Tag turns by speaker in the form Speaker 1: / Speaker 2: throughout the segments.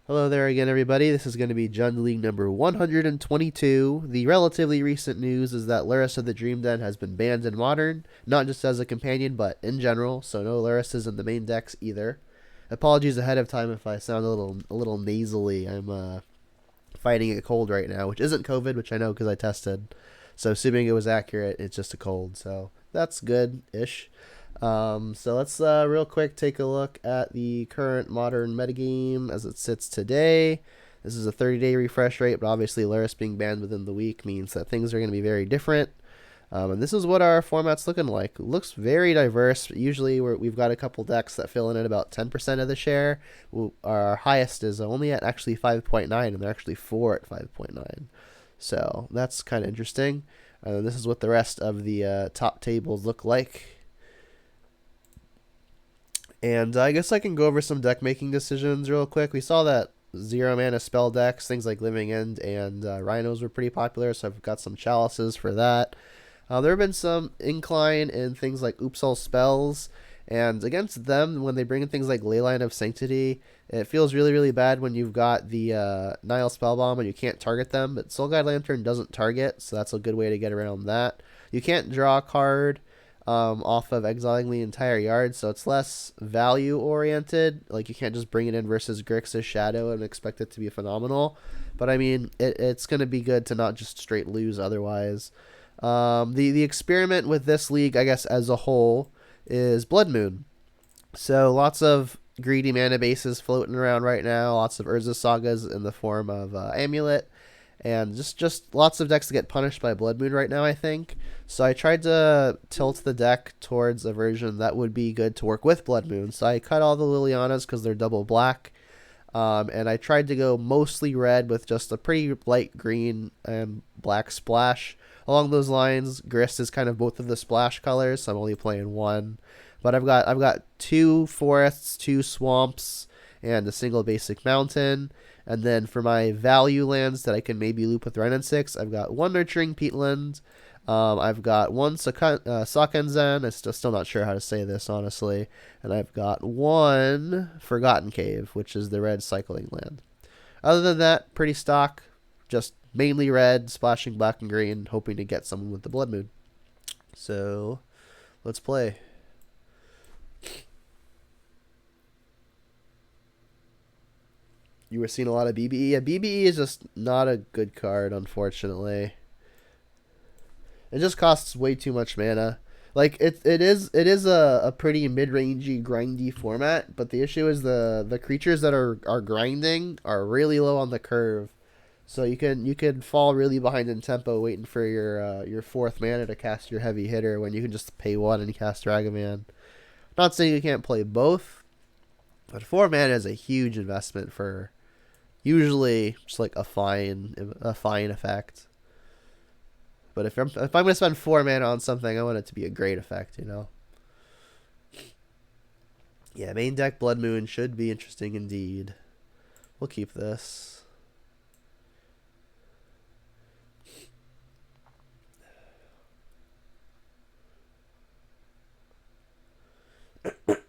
Speaker 1: Hello there again, everybody. This is going to be Jund League number 122. The relatively recent news is that Lurrus of the Dream Den has been banned in Modern, not just as a companion, but in general, so no Lurruses in the main decks either. Apologies ahead of time if I sound a little nasally. I'm fighting a cold right now, which isn't COVID, which I know because I tested. So assuming it was accurate, it's just a cold, so that's good-ish. So let's real quick take a look at the current modern metagame as it sits today. This is a 30-day refresh rate, but obviously Lurrus being banned within the week means that things are going to be very different. And this is what our format's looking like. It looks very diverse. Usually we've got a couple decks that fill in at about 10% of the share. Our highest is only at actually 5.9, and they're actually 4 at 5.9. So that's kind of interesting. This is what the rest of the top tables look like. And I guess I can go over some deck making decisions real quick. We saw that 0 mana spell decks, things like Living End and Rhinos were pretty popular, so I've got some chalices for that. There have been some incline in things like Oopsal spells, and against them, when they bring in things like Leyline of Sanctity, it feels really, really bad when you've got the Nile Spellbomb and you can't target them, but Soul Guide Lantern doesn't target, so that's a good way to get around that. You can't draw a card off of exiling the entire yard, so it's less value oriented. Like, you can't just bring it in versus Grixis Shadow and expect it to be phenomenal. But I mean, it's going to be good to not just straight lose otherwise. The experiment with this league, I guess, as a whole, is Blood Moon. So lots of greedy mana bases floating around right now. Lots of Urza Sagas in the form of Amulet, and just lots of decks that get punished by Blood Moon right now, I think. So I tried to tilt the deck towards a version that would be good to work with Blood Moon. So I cut all the Lilianas because they're double black. And I tried to go mostly red with just a pretty light green and black splash. Along those lines, Grist is kind of both of the splash colors, so I'm only playing one. But I've got two forests, two swamps, and a single basic mountain. And then for my value lands that I can maybe loop with Wrenn and Six, I've got one Nurturing Peatland. I've got one Sakenzen. I'm still not sure how to say this, honestly. And I've got one Forgotten Cave, which is the red cycling land. Other than that, pretty stock. Just mainly red, splashing black and green, hoping to get someone with the Blood Moon. So, let's play. You were seeing a lot of BBE. Yeah, BBE is just not a good card, unfortunately. It just costs way too much mana. Like it is a pretty mid rangey grindy format, but the issue is the creatures that are grinding are really low on the curve. So you can fall really behind in tempo waiting for your fourth mana to cast your heavy hitter when you can just pay one and cast Ragavan. Not saying you can't play both, but 4 mana is a huge investment for usually just like a fine effect. But if I'm gonna spend 4 mana on something, I want it to be a great effect, you know. Yeah, main deck Blood Moon should be interesting indeed. We'll keep this.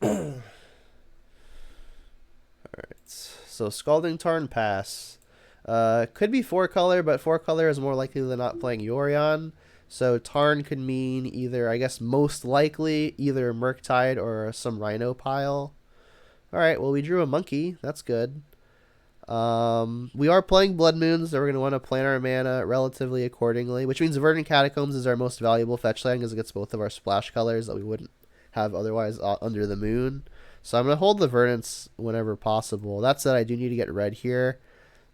Speaker 1: Alright. So Scalding Tarn Pass. Could be 4 color, but 4 color is more likely than not playing Yorion. So Tarn could mean either, I guess, most likely either Murktide or some Rhino pile. Alright, well, we drew a monkey. That's good. We are playing Blood Moons, so we're going to want to plan our mana relatively accordingly, which means Verdant Catacombs is our most valuable fetch land because it gets both of our splash colors that we wouldn't have otherwise under the moon. So I'm going to hold the Verdants whenever possible. That said, I do need to get red here.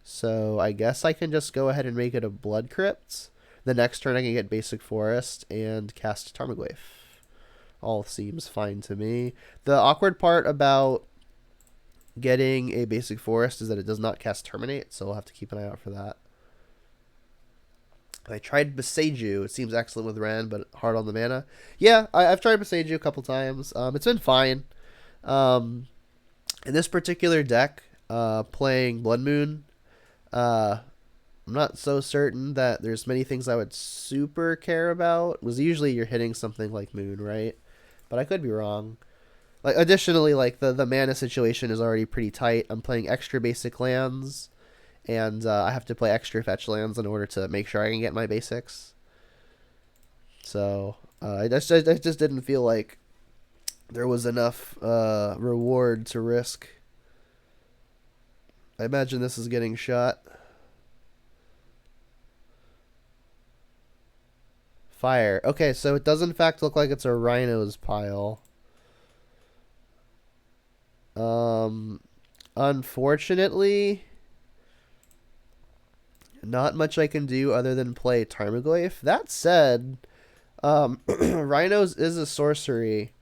Speaker 1: So I guess I can just go ahead and make it a Blood Crypt. The next turn I can get Basic Forest and cast Tarmogoyf. All seems fine to me. The awkward part about getting a Basic Forest is that it does not cast Terminate, so we'll have to keep an eye out for that. I tried Boseiju. It seems excellent with Ren, but hard on the mana. Yeah, I've tried Boseiju a couple times. It's been fine. Um, in this particular deck, playing Blood Moon, I'm not so certain that there's many things I would super care about. It was usually you're hitting something like Moon, right? But I could be wrong. Like additionally, like the mana situation is already pretty tight. I'm playing extra basic lands, and I have to play extra fetch lands in order to make sure I can get my basics. So I just didn't feel like there was enough reward to risk. I imagine this is getting shot. Fire. Okay, so it does in fact look like it's a rhino's pile. Um, Unfortunately, not much I can do other than play Tarmogoyf. That said, Rhinos is a sorcery,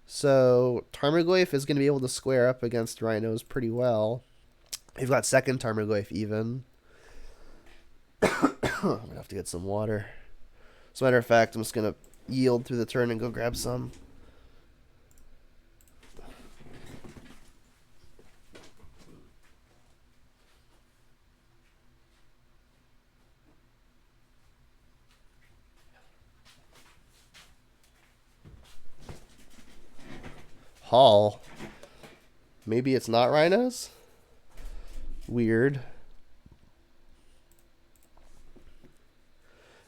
Speaker 1: so Tarmogoyf is going to be able to square up against Rhinos pretty well. We've got second Tarmogoyf even. I'm gonna have to get some water. As a matter of fact, I'm just gonna yield through the turn and go grab some. Hall. Maybe it's not rhinos? Weird.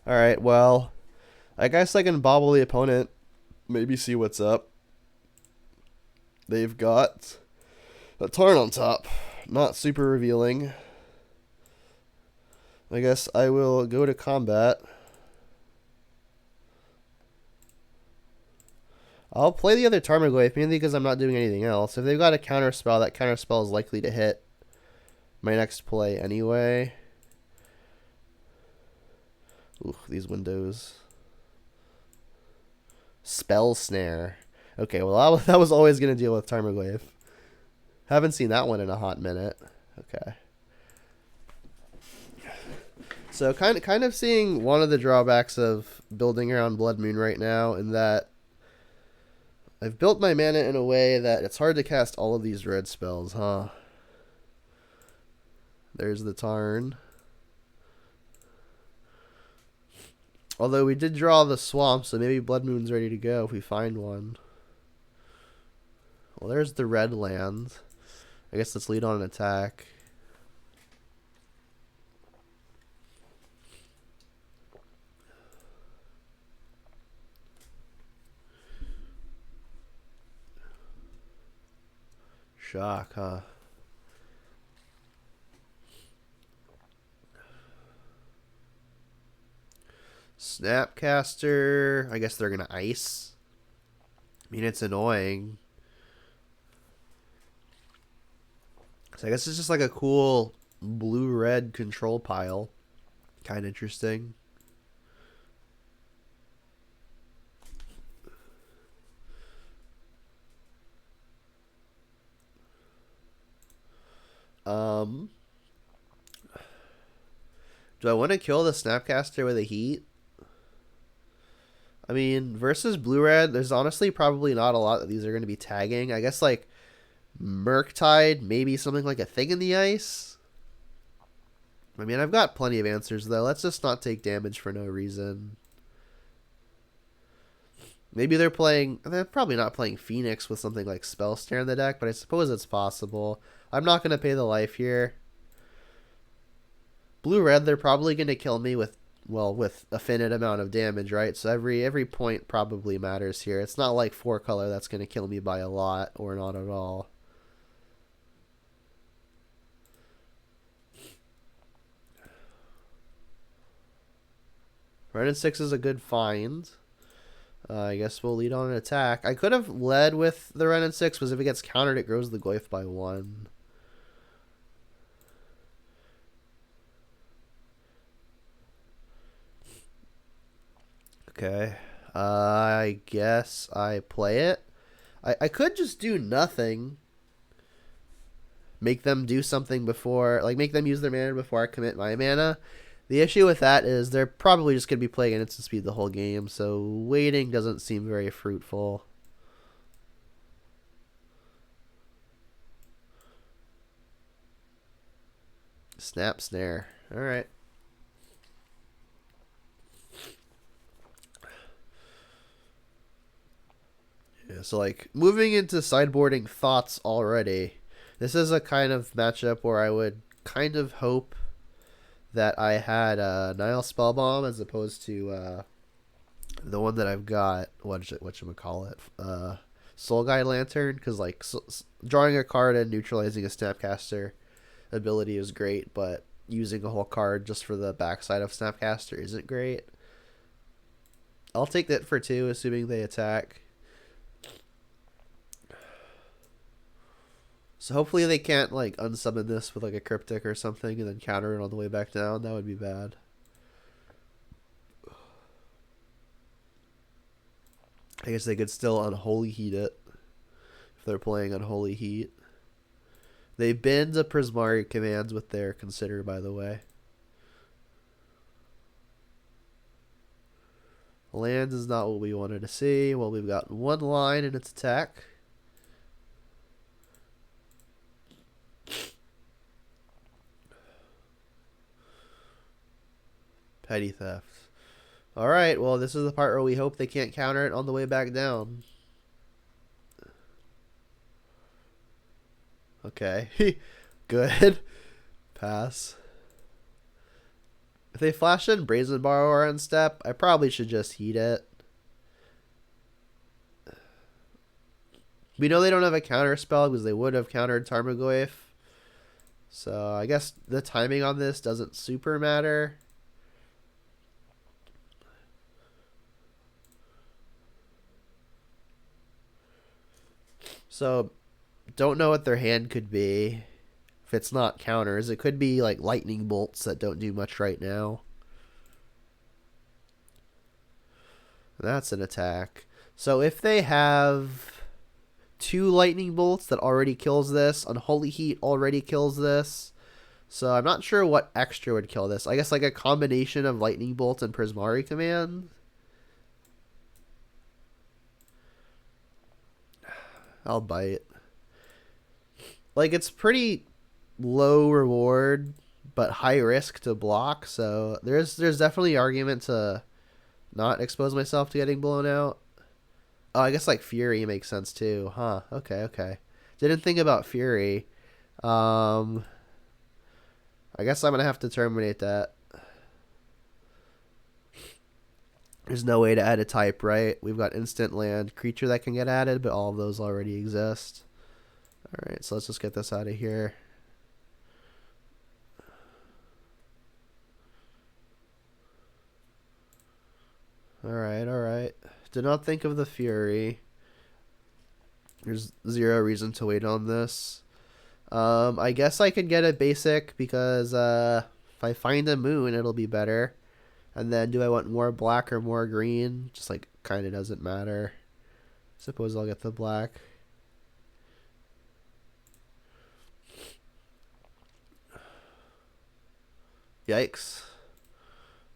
Speaker 1: Alright, well, I guess I can bobble the opponent. Maybe see what's up. They've got a Tarn on top. Not super revealing. I guess I will go to combat. I'll play the other Tarmogoyf mainly because I'm not doing anything else. If they've got a counterspell, that counterspell is likely to hit my next play anyway. Ooh, these windows. Spell Snare. Okay, well, that was always going to deal with Tarmogoyf. Haven't seen that one in a hot minute. Okay. So kind of seeing one of the drawbacks of building around Blood Moon right now in that I've built my mana in a way that it's hard to cast all of these red spells, huh? There's the Tarn. Although we did draw the swamp, so maybe Blood Moon's ready to go if we find one. Well, there's the red land. I guess let's lead on an attack. Shock, huh? Snapcaster. I guess they're going to ice. I mean, it's annoying. So I guess it's just like a cool blue-red control pile. Kind of interesting. Do I want to kill the Snapcaster with a heat? I mean, versus blue-red, there's honestly probably not a lot that these are going to be tagging. I guess, like, Murktide, maybe something like a Thing in the Ice. I mean, I've got plenty of answers, though. Let's just not take damage for no reason. Maybe they're probably not playing Phoenix with something like Spell Snare in the deck, but I suppose it's possible. I'm not going to pay the life here. Blue-red, they're probably going to kill me with a finite amount of damage, right? So every point probably matters here. It's not like 4-color that's going to kill me by a lot or not at all. Red and 6 is a good find. I guess we'll lead on an attack. I could have led with the Ren and 6, because if it gets countered, it grows the Goyf by 1. Okay. I guess I play it. I could just do nothing. Make them do something before, like make them use their mana before I commit my mana. The issue with that is they're probably just going to be playing at instant speed the whole game, so waiting doesn't seem very fruitful. Snap Snare. Alright. Yeah, So, like, moving into sideboarding thoughts already, this is a kind of matchup where I would kind of hope that I had Nile Spellbomb as opposed to the one that I've got. Whatchamacallit? Soul Guide Lantern, because, like, drawing a card and neutralizing a Snapcaster ability is great, but using a whole card just for the backside of Snapcaster isn't great. I'll take that for 2, assuming they attack. So hopefully they can't, like, unsummon this with, like, a Cryptic or something and then counter it on the way back down. That would be bad. I guess they could still Unholy Heat it if they're playing Unholy Heat. They bend the Prismari commands with their Consider, by the way. Land is not what we wanted to see. Well, we've got 1 line in its attack. Petty Theft. Alright, well, this is the part where we hope they can't counter it on the way back down. Okay. Good. Pass. If they flash in Brazen Borrower on step, I probably should just heat it. We know they don't have a counter spell because they would have countered Tarmogoyf. So I guess the timing on this doesn't super matter. So don't know what their hand could be. If it's not counters, it could be like lightning bolts that don't do much right now. That's an attack. So if they have 2 lightning bolts that already kills this, Unholy Heat already kills this. So I'm not sure what extra would kill this. I guess like a combination of lightning bolts and Prismari command. I'll bite. Like, it's pretty low reward but high risk to block, so there's definitely argument to not expose myself to getting blown out. Oh, I guess like Fury makes sense too. Huh. Okay. Didn't think about Fury. I guess I'm gonna have to terminate that. There's no way to add a type, right? We've got instant land creature that can get added, but all of those already exist. Alright, so let's just get this out of here. Alright. Did not think of the Fury. There's 0 reason to wait on this. I guess I could get a basic because if I find a moon, it'll be better. And then do I want more black or more green? Just like kind of doesn't matter. Suppose I'll get the black. Yikes.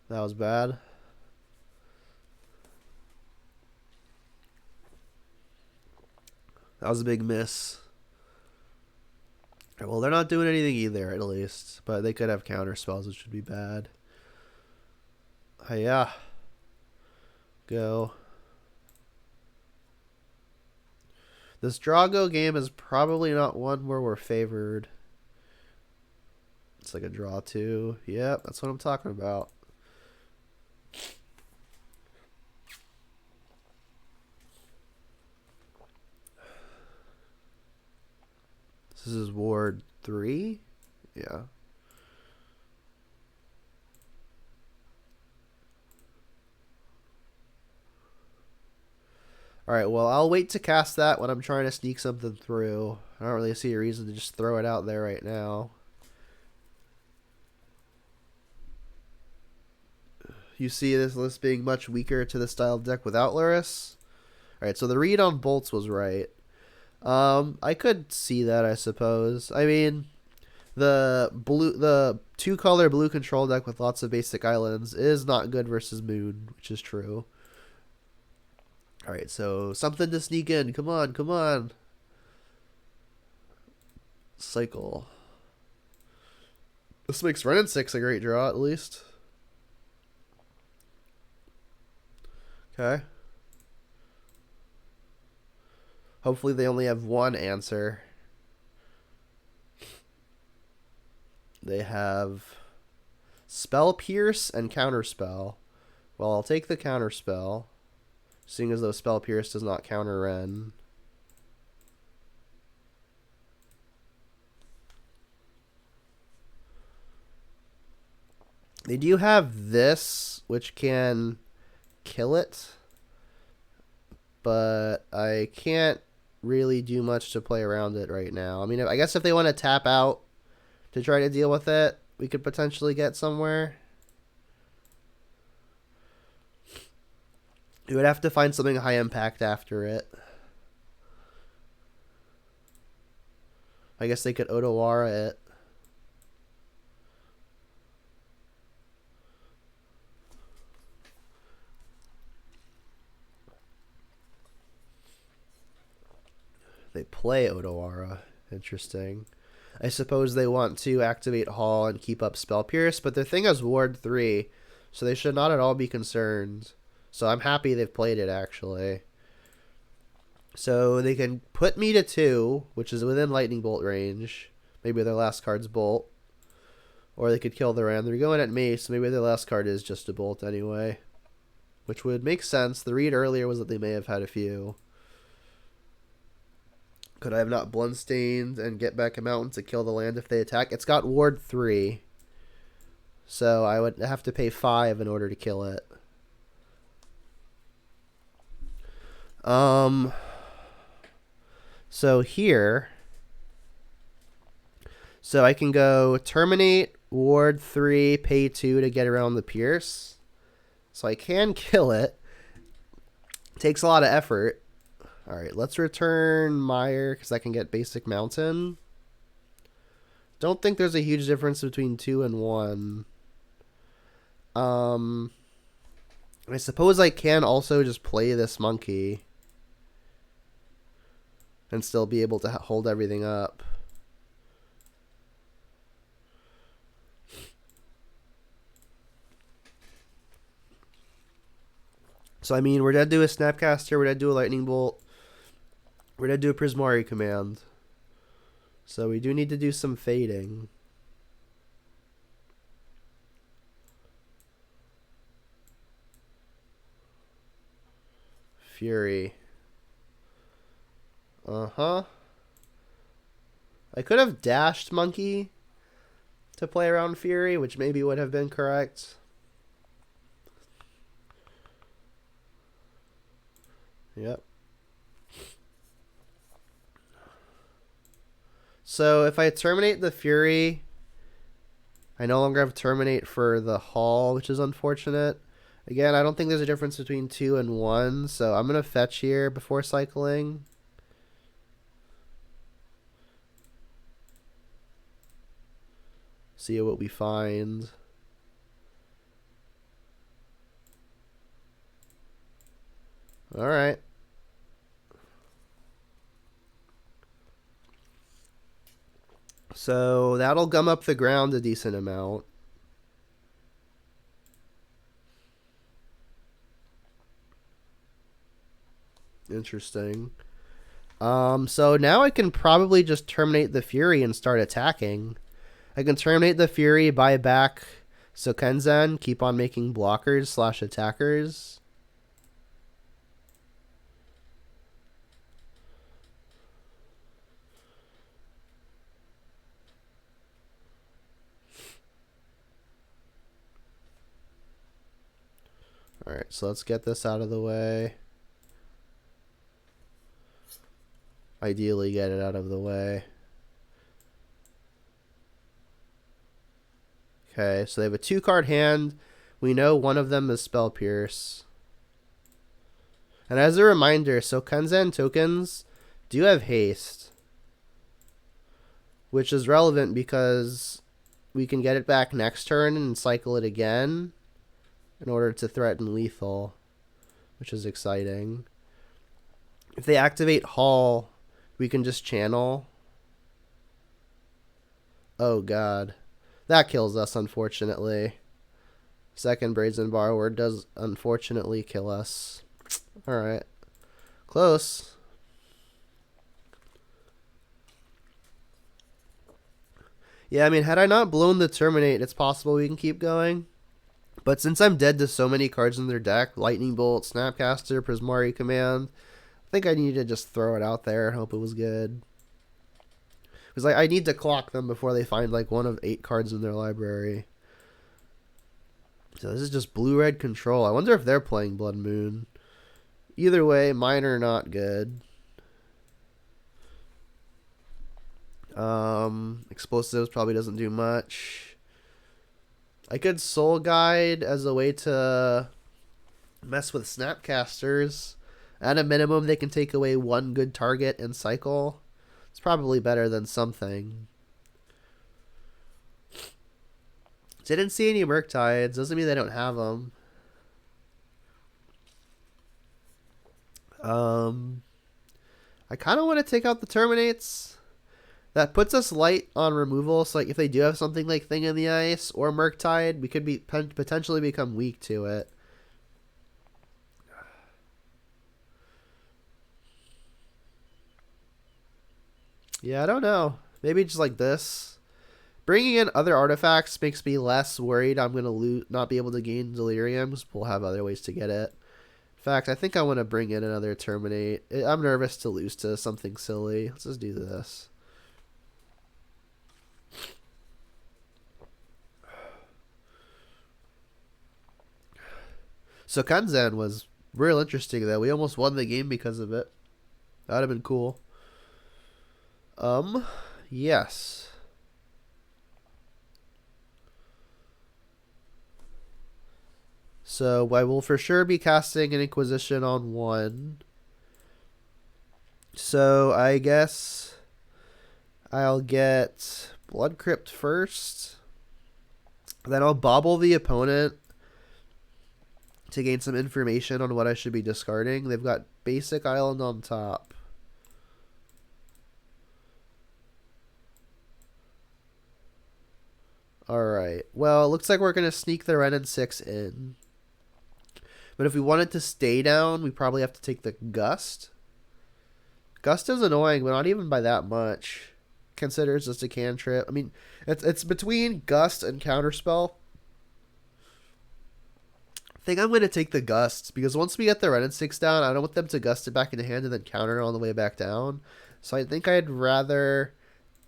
Speaker 1: That was bad. That was a big miss. Well, they're not doing anything either, at least. But they could have counter spells, which would be bad. Yeah. Go. This Drago game is probably not one where we're favored. It's like a draw 2. Yep, that's what I'm talking about. This is Ward 3? Yeah. Alright, well, I'll wait to cast that when I'm trying to sneak something through. I don't really see a reason to just throw it out there right now. You see this list being much weaker to the style of deck without Lurrus? Alright, so the read on bolts was right. I could see that, I suppose. I mean, the 2-color blue control deck with lots of basic islands is not good versus Moon, which is true. Alright, so something to sneak in. Come on. Cycle. This makes Wrenn and 6 a great draw, at least. Okay. Hopefully they only have one answer. They have Spell Pierce and Counterspell. Well, I'll take the Counterspell, seeing as though Spell Pierce does not counter Ren. They do have this, which can kill it, but I can't really do much to play around it right now. I mean, I guess if they want to tap out to try to deal with it, we could potentially get somewhere. You would have to find something high impact after it. I guess they could Otawara it. They play Otawara. Interesting. I suppose they want to activate Hall and keep up Spell Pierce, but their thing has Ward 3, so they should not at all be concerned. So I'm happy they've played it, actually. So they can put me to 2, which is within Lightning Bolt range. Maybe their last card's Bolt. Or they could kill the Ram. They're going at me, so maybe their last card is just a Bolt anyway. Which would make sense. The read earlier was that they may have had a few. Could I have not Bloodstained and get back a mountain to kill the land if they attack? It's got Ward 3. So I would have to pay 5 in order to kill it. So here. So I can go Terminate, Ward 3, pay 2 to get around the Pierce. So I can kill it. Takes a lot of effort. Alright, let's return Mire, because I can get Basic Mountain. Don't think there's a huge difference between 2 and 1. I suppose I can also just play this monkey. And still be able to hold everything up. So, I mean, we're going to do a Snapcaster, we're going to do a Lightning Bolt. We're going to do a Prismari command. So we do need to do some fading. Fury. Uh-huh. I could have dashed Monkey to play around Fury, which maybe would have been correct. Yep. So if I terminate the Fury, I no longer have Terminate for the Hall, which is unfortunate. Again, I don't think there's a difference between 2 and 1, so I'm going to fetch here before cycling. See what we find. Alright. So that'll gum up the ground a decent amount. Interesting. So now I can probably just terminate the Fury and start attacking. I can terminate the Fury, buy back Sokenzen, keep on making blockers / attackers. Alright, so let's get this out of the way. Ideally get it out of the way. Okay, so they have a 2-card hand. We know one of them is Spell Pierce. And as a reminder, Sokenzen tokens do have haste. Which is relevant because we can get it back next turn and cycle it again in order to threaten lethal, which is exciting. If they activate Hall, we can just channel. Oh god. That kills us, unfortunately. Second Brazen Borrower does unfortunately kill us. Alright. Close. Yeah, I mean, had I not blown the Terminate, it's possible we can keep going. But since I'm dead to so many cards in their deck, Lightning Bolt, Snapcaster, Prismari Command, I think I need to just throw it out there and hope it was good. Because like, I need to clock them before they find like one of 8 cards in their library. So this is just blue-red control. I wonder if they're playing Blood Moon. Either way, mine are not good. Explosives probably doesn't do much. I could Soul Guide as a way to mess with Snapcasters. At a minimum, they can take away 1 good target and cycle. It's probably better than something. Didn't see any Murktides. Doesn't mean they don't have them. I kind of want to take out the Terminates. That puts us light on removal, so like if they do have something like Thing in the Ice or Murktide, we could be potentially become weak to it. Yeah, I don't know. Maybe just like this. Bringing in other artifacts makes me less worried I'm going to not be able to gain Deliriums. We'll have other ways to get it. In fact, I think I want to bring in another Terminate. I'm nervous to lose to something silly. Let's just do this. So Kanzan was real interesting, though. We almost won the game because of it. That would have been cool. Yes. So I will for sure be casting an Inquisition on 1. So I guess I'll get Blood Crypt first. Then I'll bobble the opponent to gain some information on what I should be discarding. They've got Basic Island on top. Alright. Well, it looks like we're going to sneak the Wrenn and 6 in. But if we wanted to stay down, we probably have to take the Gust. Gust is annoying, but not even by that much. Considers just a cantrip. I mean, it's between Gust and Counterspell. I think I'm going to take the Gust, because once we get the Wrenn and 6 down, I don't want them to Gust it back into hand and then counter on the way back down. So I think I'd rather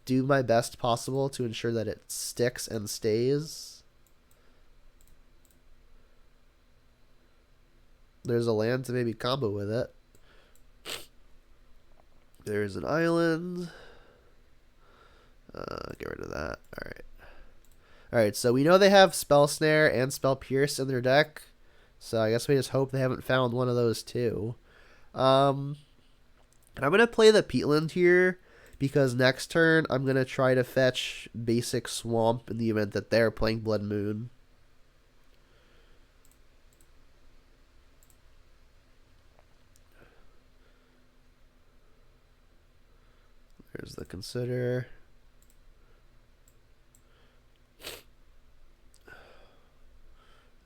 Speaker 1: do my best possible to ensure that it sticks and stays. There's a land to maybe combo with it. There's an island. Get rid of that. Alright. Alright, so we know they have Spell Snare and Spell Pierce in their deck. So I guess we just hope they haven't found one of those too. And I'm going to play the Peatland here, because next turn I'm going to try to fetch basic Swamp in the event that they're playing Blood Moon. There's the Consider.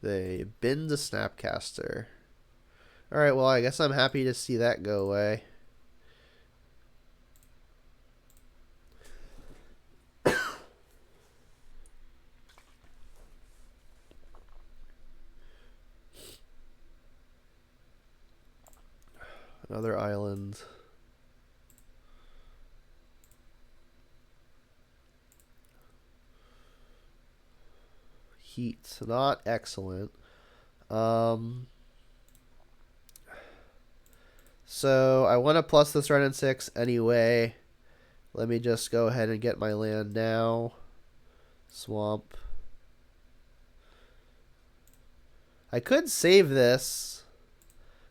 Speaker 1: They bin the Snapcaster. Alright, well, I guess I'm happy to see that go away. Another island. Heat, not excellent. So I want to plus this Wrenn and 6 anyway. Let me just go ahead and get my land now. Swamp. I could save this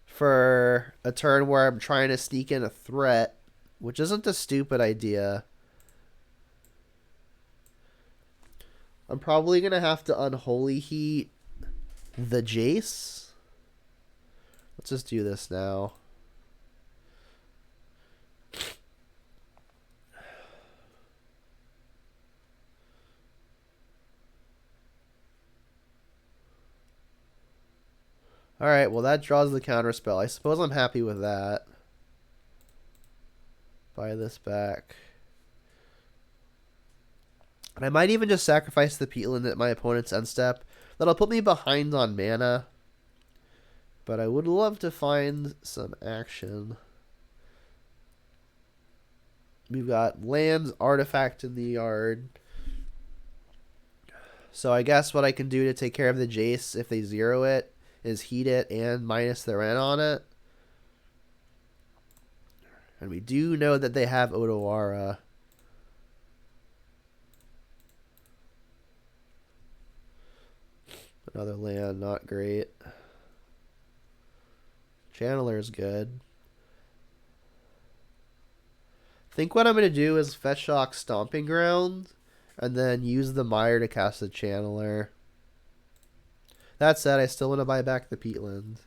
Speaker 1: for a turn where I'm trying to sneak in a threat, which isn't a stupid idea. I'm probably going to have to Unholy Heat the Jace. Let's just do this now. Alright, well that draws the Counterspell. I suppose I'm happy with that. Buy this back. And I might even just sacrifice the Peatland at my opponent's end step. That'll put me behind on mana. But I would love to find some action. We've got lands, artifact in the yard. So I guess what I can do to take care of the Jace if they zero it is heat it and minus the rent on it. And we do know that they have Otawara. Another land, not great. Channeler is good. I think what I'm going to do is fetch shock Stomping Ground and then use the Mire to cast the Channeler. That said, I still want to buy back the Peatland.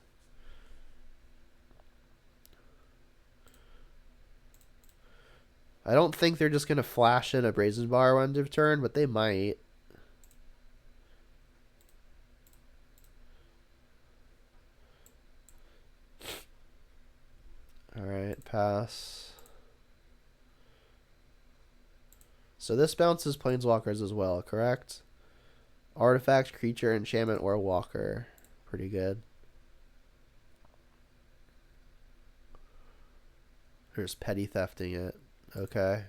Speaker 1: I don't think they're just going to flash in a Brazen Bar end of turn, but they might. Alright, pass. So this bounces Planeswalkers as well, correct? Artifact, creature, enchantment, or walker. Pretty good. There's petty thefting it. Okay.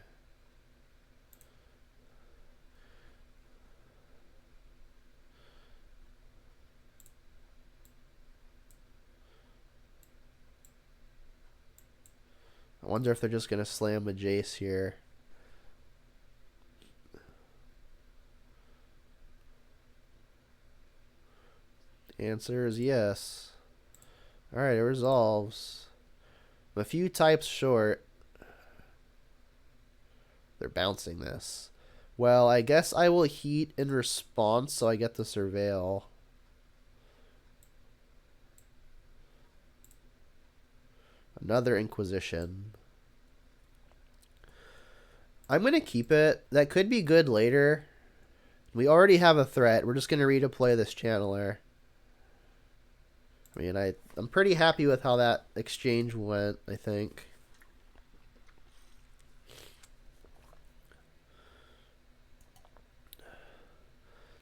Speaker 1: I wonder if they're just going to slam a Jace here. Answer is yes. Alright, it resolves. I'm a few types short. They're bouncing this. Well, I guess I will heat in response so I get the Surveil. Another Inquisition. I'm going to keep it. That could be good later. We already have a threat. We're just going to redeploy this Channeler. I mean, I'm pretty happy with how that exchange went, I think.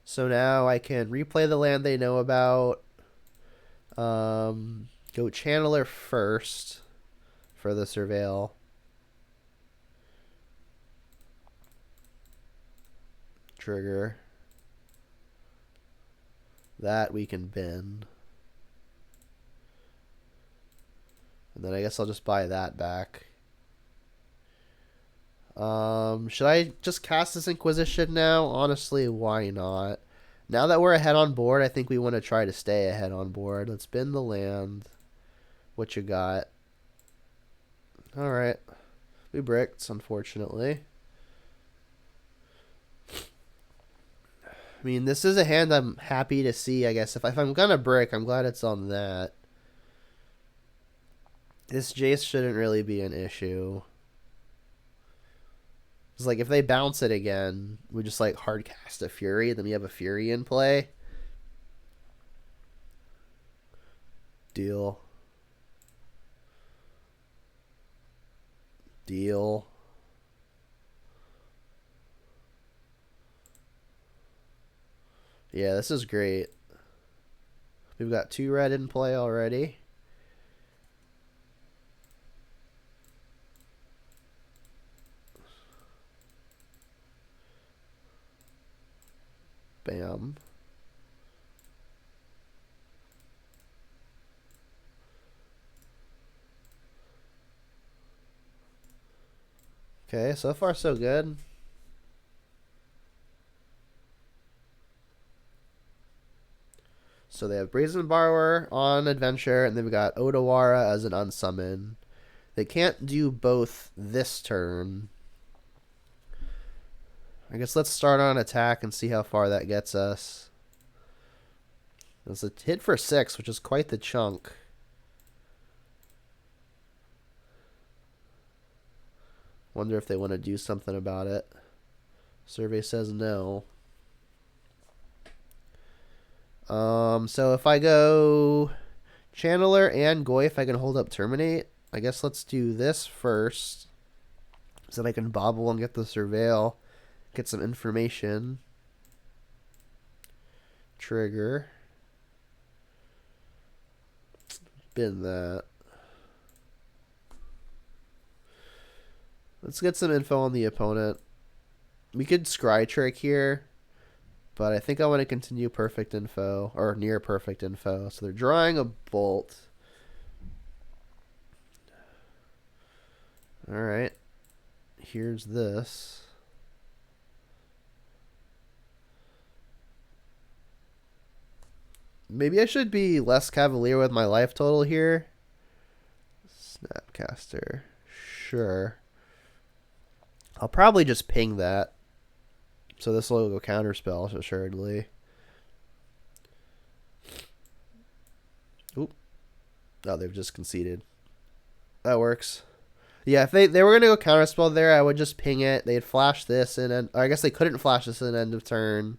Speaker 1: So now I can replay the land they know about. Go Channeler first for the Surveil. Trigger. That we can bin. And then I guess I'll just buy that back. Should I just cast this Inquisition now? Honestly, why not? Now that we're ahead on board, I think we want to try to stay ahead on board. Let's bin the land. What you got? Alright. We bricked, unfortunately. I mean, this is a hand I'm happy to see, I guess. If I'm gonna brick, I'm glad it's on that. This Jace shouldn't really be an issue. It's like if they bounce it again, we just like hard cast a Fury, then we have a Fury in play. Deal. Deal. Yeah, this is great. We've got 2 red in play already. Bam. Okay, so far so good. So they have Brazen Borrower on Adventure, and they've got Otawara as an unsummon. They can't do both this turn. I guess let's start on attack and see how far that gets us. It's a hit for 6, which is quite the chunk. Wonder if they want to do something about it. Survey says no. So if I go Channeler and Goyf, I can hold up Terminate. I guess let's do this first, so that I can bobble and get the Surveil. Get some information. Trigger. Bin that. Let's get some info on the opponent. We could scry trick here, but I think I want to continue perfect info, or near perfect info. So they're drawing a bolt. Alright. Here's this. Maybe I should be less cavalier with my life total here. Snapcaster. Sure. I'll probably just ping that. So this will go counterspell, assuredly. Oop. Oh, they've just conceded. That works. Yeah, if they were going to go counterspell there, I would just ping it. They'd flash this, and I guess they couldn't flash this in end of turn.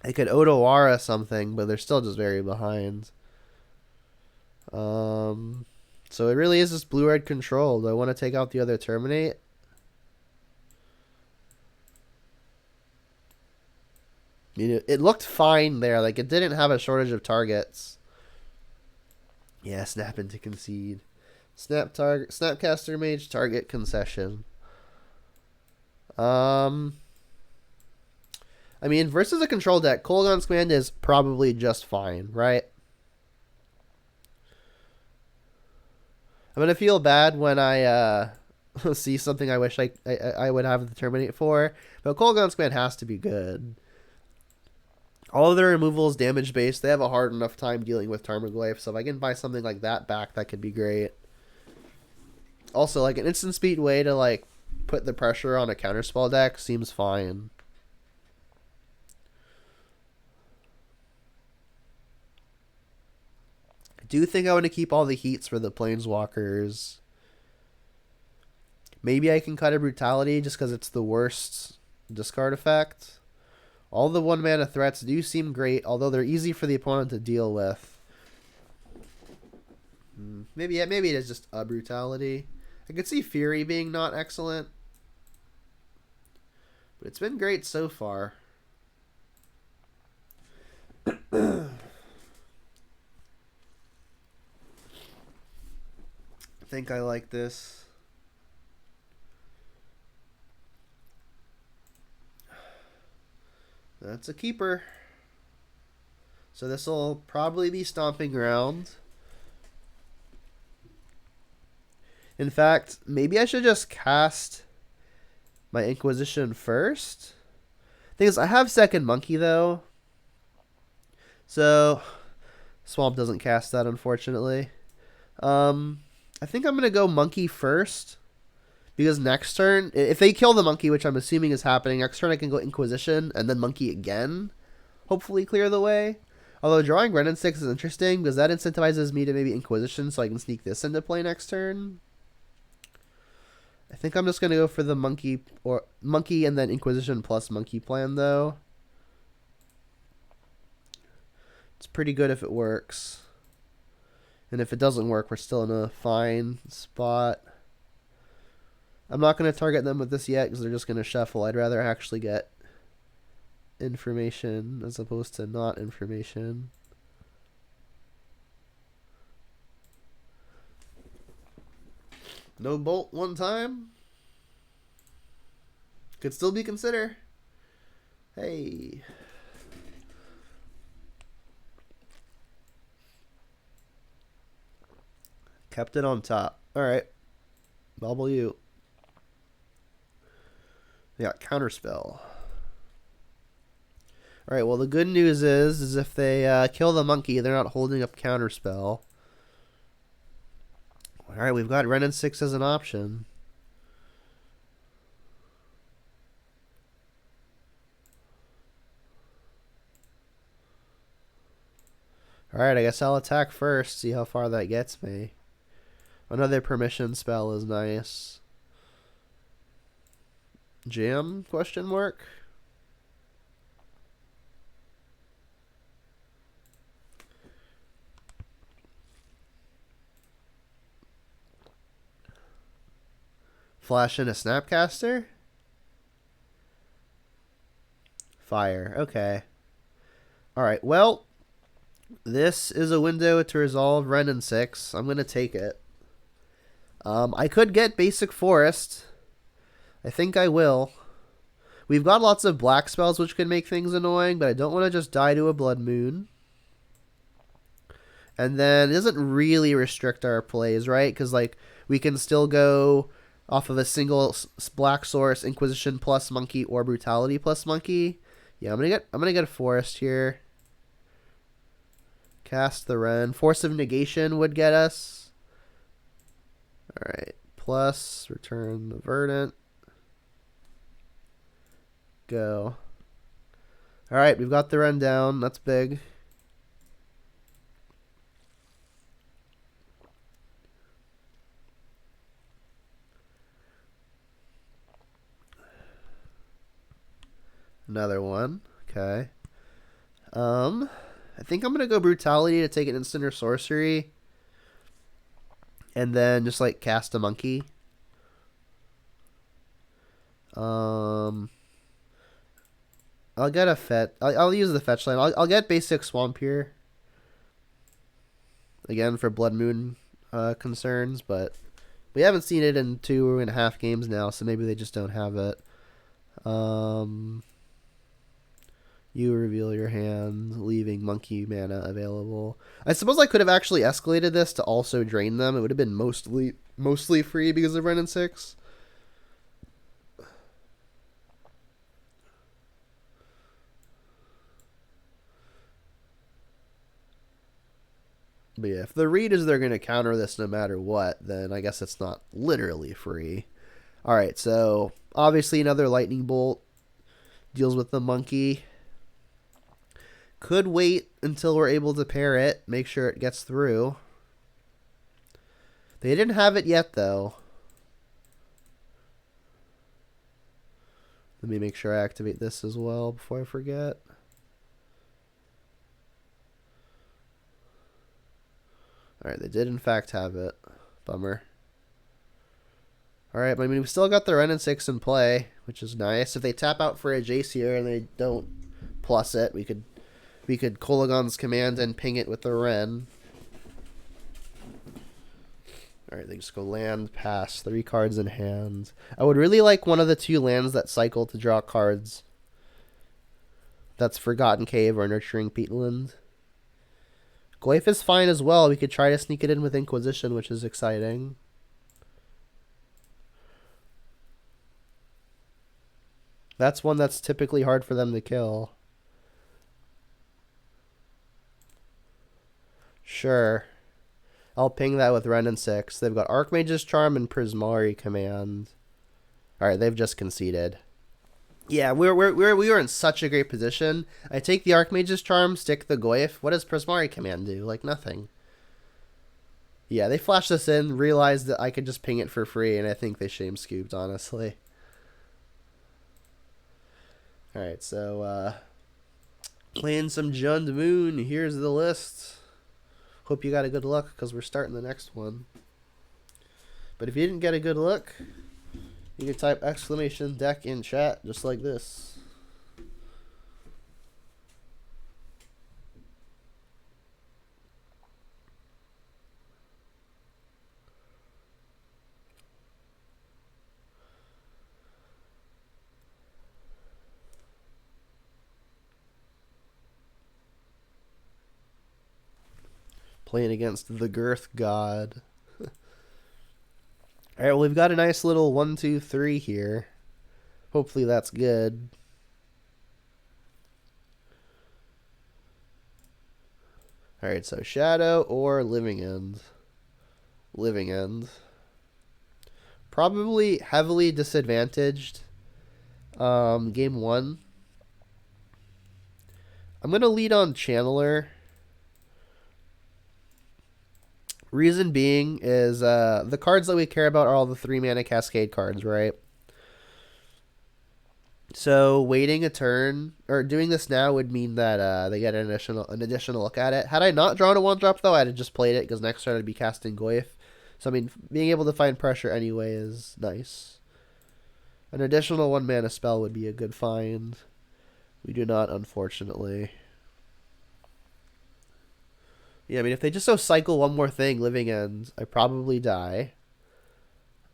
Speaker 1: They could Otawara something, but they're still just very behind. So it really is just blue-red control. Do I want to take out the other Terminate? I mean, it looked fine there. Like, it didn't have a shortage of targets. Yeah, snap into concede. Snapcaster Mage, target concession. I mean, versus a control deck, Kolaghan's Command is probably just fine, right? I'm going to feel bad when I see something I wish I would have the Terminate for, but Kolaghan's Command has to be good. All of their removals damage based. They have a hard enough time dealing with Tarmogoyf, so if I can buy something like that back, that could be great. Also, like, an instant speed way to, like, put the pressure on a counterspell deck seems fine. I do think I want to keep all the heats for the Planeswalkers. Maybe I can cut a Brutality just because it's the worst discard effect. All the 1-mana threats do seem great, although they're easy for the opponent to deal with. Maybe it is just a Brutality. I could see Fury being not excellent, but it's been great so far. I think I like this. That's a keeper. So this will probably be Stomping Ground. In fact, maybe I should just cast my Inquisition first. Thing is, I have second Monkey, though. So, Swamp doesn't cast that, unfortunately. I think I'm going to go Monkey first. Because next turn, if they kill the Monkey, which I'm assuming is happening, next turn I can go Inquisition and then Monkey again. Hopefully clear the way. Although drawing Wrenn and 6 is interesting because that incentivizes me to maybe Inquisition so I can sneak this into play next turn. I think I'm just going to go for the Monkey and then Inquisition plus Monkey plan, though. It's pretty good if it works. And if it doesn't work, we're still in a fine spot. I'm not going to target them with this yet because they're just going to shuffle. I'd rather actually get information as opposed to not information. No bolt one time. Could still be consider. Hey. Kept it on top. Alright. W. They got Counterspell. Alright, well the good news is if they kill the Monkey, they're not holding up Counterspell. Alright, we've got Wrenn and 6 as an option. Alright, I guess I'll attack first, see how far that gets me. Another permission spell is nice. Jam? Question mark? Flash in a Snapcaster? Fire. Okay. Alright, well, this is a window to resolve Ren in 6. I'm going to take it. I could get Basic Forest. I think I will. We've got lots of black spells which can make things annoying, but I don't want to just die to a Blood Moon. And then it doesn't really restrict our plays, right? Because, like, we can still go off of a single black source, Inquisition plus Monkey or Brutality plus Monkey. Yeah, I'm gonna get a Forest here. Cast the Ren. Force of Negation would get us. Alright. Plus, return the Verdant. Go. Alright, we've got the Ren down. That's big. Another one. Okay. I think I'm going to go Brutality to take an instant or sorcery. And then just, like, cast a Monkey. I'll get a fetch. I'll use the fetch line. I'll get basic Swamp here. Again, for Blood Moon concerns, but we haven't seen it in 2.5 games now, so maybe they just don't have it. You reveal your hand, leaving Monkey mana available. I suppose I could have actually escalated this to also drain them. It would have been mostly free because of Ren in 6. But yeah, if the read is they're going to counter this no matter what, then I guess it's not literally free. Alright, so obviously another Lightning Bolt deals with the Monkey. Could wait until we're able to pair it, make sure it gets through. They didn't have it yet, though. Let me make sure I activate this as well before I forget. Alright, they did in fact have it. Bummer. Alright, but I mean, we've still got the Ren in 6 in play, which is nice. If they tap out for a Jace here and they don't plus it, we could Kolaghan's Command and ping it with the Ren. Alright, they just go land, pass, 3 cards in hand. I would really like one of the 2 lands that cycle to draw cards. That's Forgotten Cave or Nurturing Peatland. Goyf is fine as well. We could try to sneak it in with Inquisition, which is exciting. That's one that's typically hard for them to kill. Sure. I'll ping that with Ren in 6. They've got Archmage's Charm and Prismari Command. Alright, they've just conceded. Yeah, we were in such a great position. I take the Archmage's Charm, stick the Goyf. What does Prismari Command do? Like, nothing. Yeah, they flashed this in, realized that I could just ping it for free, and I think they shame-scooped, honestly. Alright, so, playing some Jund Moon. Here's the list. Hope you got a good look, because we're starting the next one. But if you didn't get a good look, you can type !deck in chat, just like this. Playing against the Girth God. Alright, well, we've got a nice little 1, 2, 3 here. Hopefully that's good. Alright, so Shadow or Living End. Living End. Probably heavily disadvantaged. Game 1. I'm going to lead on Channeler. Reason being is the cards that we care about are all the 3-mana Cascade cards, right? So waiting a turn, or doing this now would mean that they get an additional look at it. Had I not drawn a 1-drop, though, I'd have just played it, because next turn I'd be casting Goyf. So, I mean, being able to find pressure anyway is nice. An additional 1-mana spell would be a good find. We do not, unfortunately. Yeah, I mean, if they just so cycle one more thing, Living End, I probably die.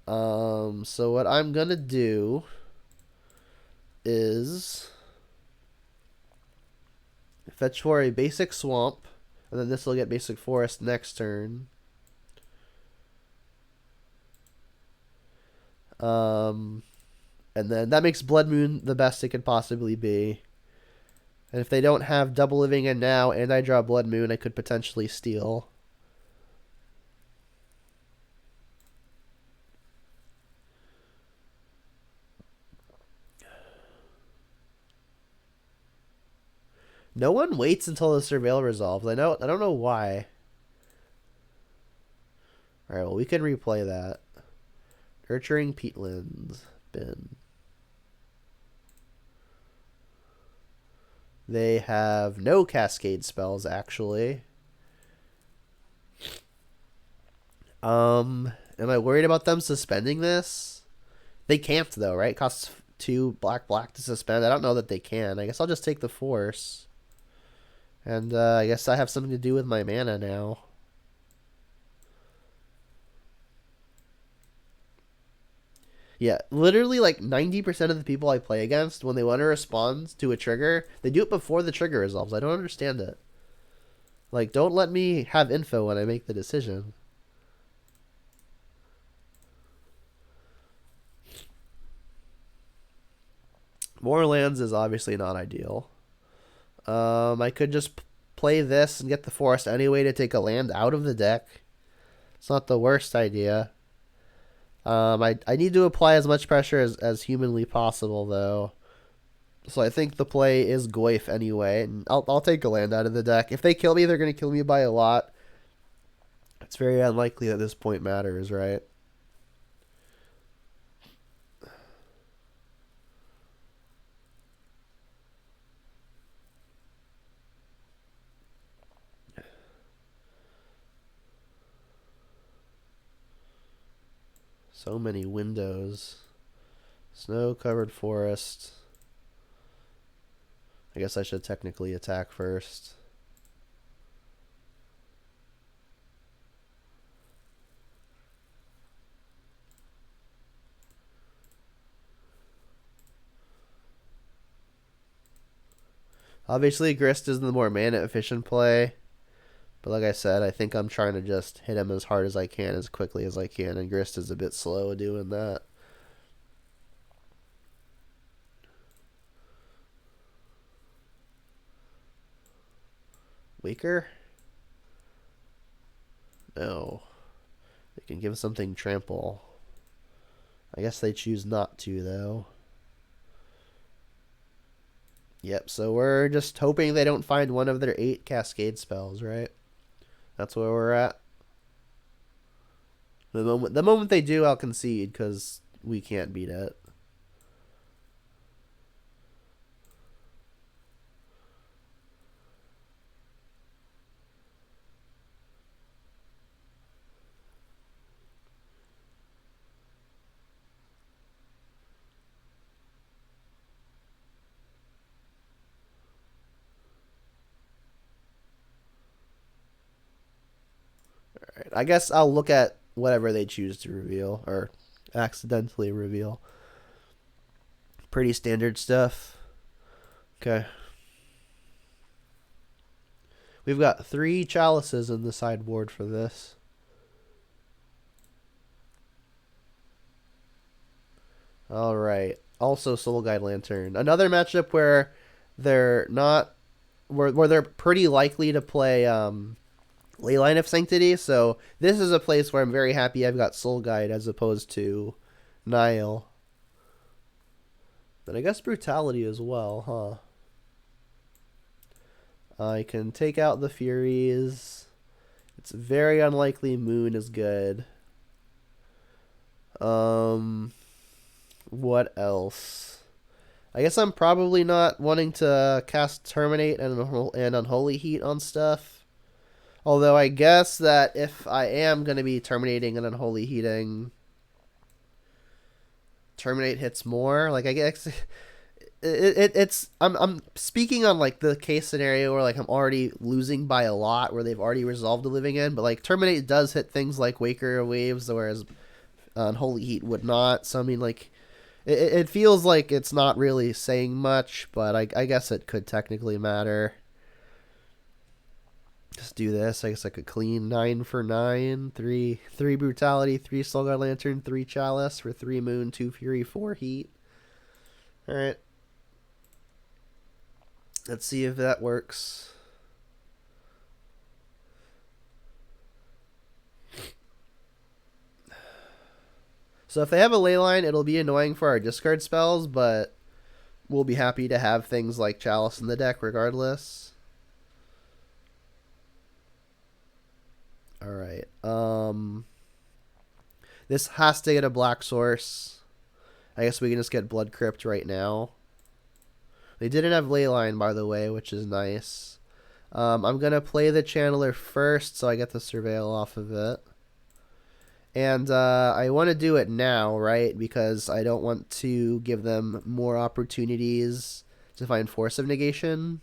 Speaker 1: So what I'm gonna do is fetch for a basic swamp, and then this will get basic forest next turn. And then that makes Blood Moon the best it could possibly be. And if they don't have double Living End now, and I draw Blood Moon, I could potentially steal. No one waits until the Surveil resolves. I don't know why. All right, well, we can replay that. Nurturing Peatlands. Bin. They have no Cascade spells, actually. Am I worried about them suspending this? They can't, though, right? It costs 2 black to suspend. I don't know that they can. I guess I'll just take the Force. And I guess I have something to do with my mana now. Yeah, literally like 90% of the people I play against, when they want to respond to a trigger, they do it before the trigger resolves. I don't understand it. Like, don't let me have info when I make the decision. More lands is obviously not ideal. I could just play this and get the forest anyway to take a land out of the deck. It's not the worst idea. I need to apply as much pressure as humanly possible, though. So I think the play is Goyf anyway, and I'll take a land out of the deck. If they kill me, they're going to kill me by a lot. It's very unlikely that this point matters, right? So many windows. Snow-covered forest. I guess I should technically attack first. Obviously, Grist is the more mana-efficient play. But like I said, I think I'm trying to just hit him as hard as I can, as quickly as I can, and Grist is a bit slow doing that. Weaker? No. They can give something trample. I guess they choose not to, though. Yep, so we're just hoping they don't find one of their 8 Cascade spells, right? That's where we're at. The moment they do, I'll concede, because we can't beat it. Alright, I guess I'll look at whatever they choose to reveal, or accidentally reveal. Pretty standard stuff. Okay. We've got 3 chalices in the sideboard for this. Alright. Also Soul Guide Lantern. Another matchup where they're not where they're pretty likely to play Leyline of Sanctity, so this is a place where I'm very happy I've got Soul Guide as opposed to Nile. Then I guess Brutality as well, huh? I can take out the Furies. It's very unlikely Moon is good. What else? I guess I'm probably not wanting to cast Terminate and Unholy Heat on stuff. Although I guess that if I am going to be terminating and Unholy Heating, Terminate hits more. Like, I guess it's I'm speaking on like the case scenario where like I'm already losing by a lot, where they've already resolved the living end, but like terminate does hit things like Waker Waves, whereas Unholy Heat would not. So I mean, like it feels like it's not really saying much, but I guess it could technically matter. Just do this. I guess I could clean 9 for 9, 3 Brutality, 3 Soulguard Lantern, 3 Chalice for 3 Moon, 2 Fury, 4 Heat. All right. Let's see if that works. So if they have a Leyline, it'll be annoying for our discard spells, but we'll be happy to have things like Chalice in the deck regardless. Alright. This has to get a black source. I guess we can just get Blood Crypt right now. They didn't have Leyline, by the way, which is nice. I'm going to play the Channeler first, so I get the Surveil off of it. And I want to do it now, right? Because I don't want to give them more opportunities to find Force of Negation.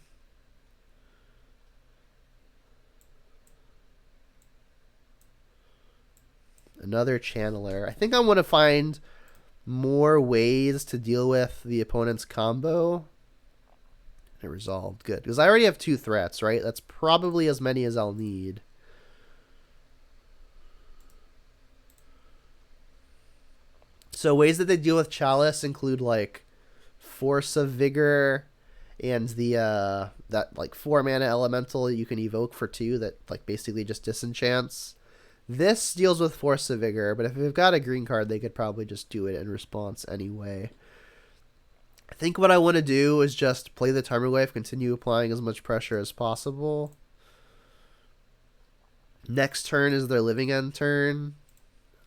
Speaker 1: Another Channeler. I think I want to find more ways to deal with the opponent's combo. It resolved. Good. Because I already have 2 threats, right? That's probably as many as I'll need. So ways that they deal with Chalice include like Force of Vigor and the that like 4 mana elemental you can evoke for 2 that like basically just disenchants. This deals with Force of Vigor, but if they've got a green card, they could probably just do it in response anyway. I think what I want to do is just play the Timer Wave, continue applying as much pressure as possible. Next turn is their Living End turn.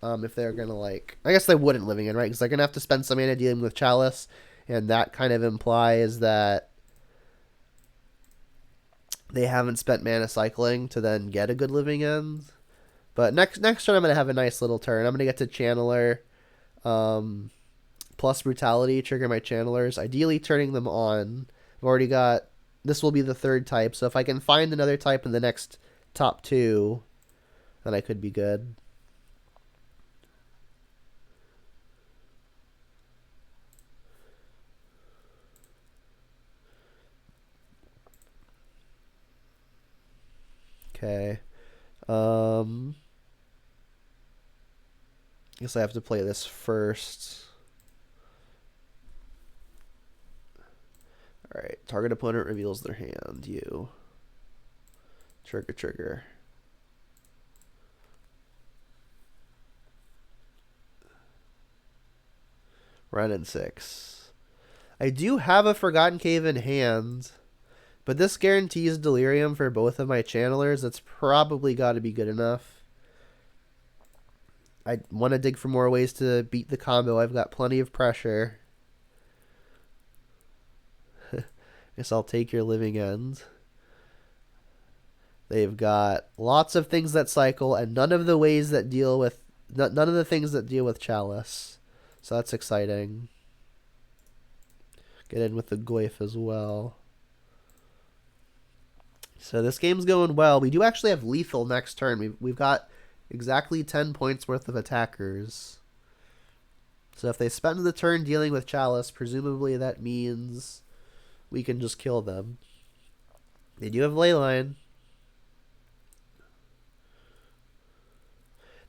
Speaker 1: If they're going to like... I guess they wouldn't Living End, right? Because they're going to have to spend some mana dealing with Chalice, and that kind of implies that they haven't spent mana cycling to then get a good Living End. But next turn I'm going to have a nice little turn. I'm going to get to Channeler plus Brutality, trigger my Channelers, ideally turning them on. I've already got... This will be the 3rd type, so if I can find another type in the next top 2, then I could be good. Okay. Guess I have to play this first. Alright. Target opponent reveals their hand. You. Trigger. Run in 6. I do have a Forgotten Cave in hand, but this guarantees Delirium for both of my Channelers. That's probably got to be good enough. I want to dig for more ways to beat the combo. I've got plenty of pressure. Guess I'll take your Living End. They've got lots of things that cycle, and none of the ways that deal with... None of the things that deal with Chalice. So that's exciting. Get in with the Goyf as well. So this game's going well. We do actually have lethal next turn. We've got exactly 10 points worth of attackers. So if they spend the turn dealing with Chalice, presumably that means we can just kill them. They do have Leyline.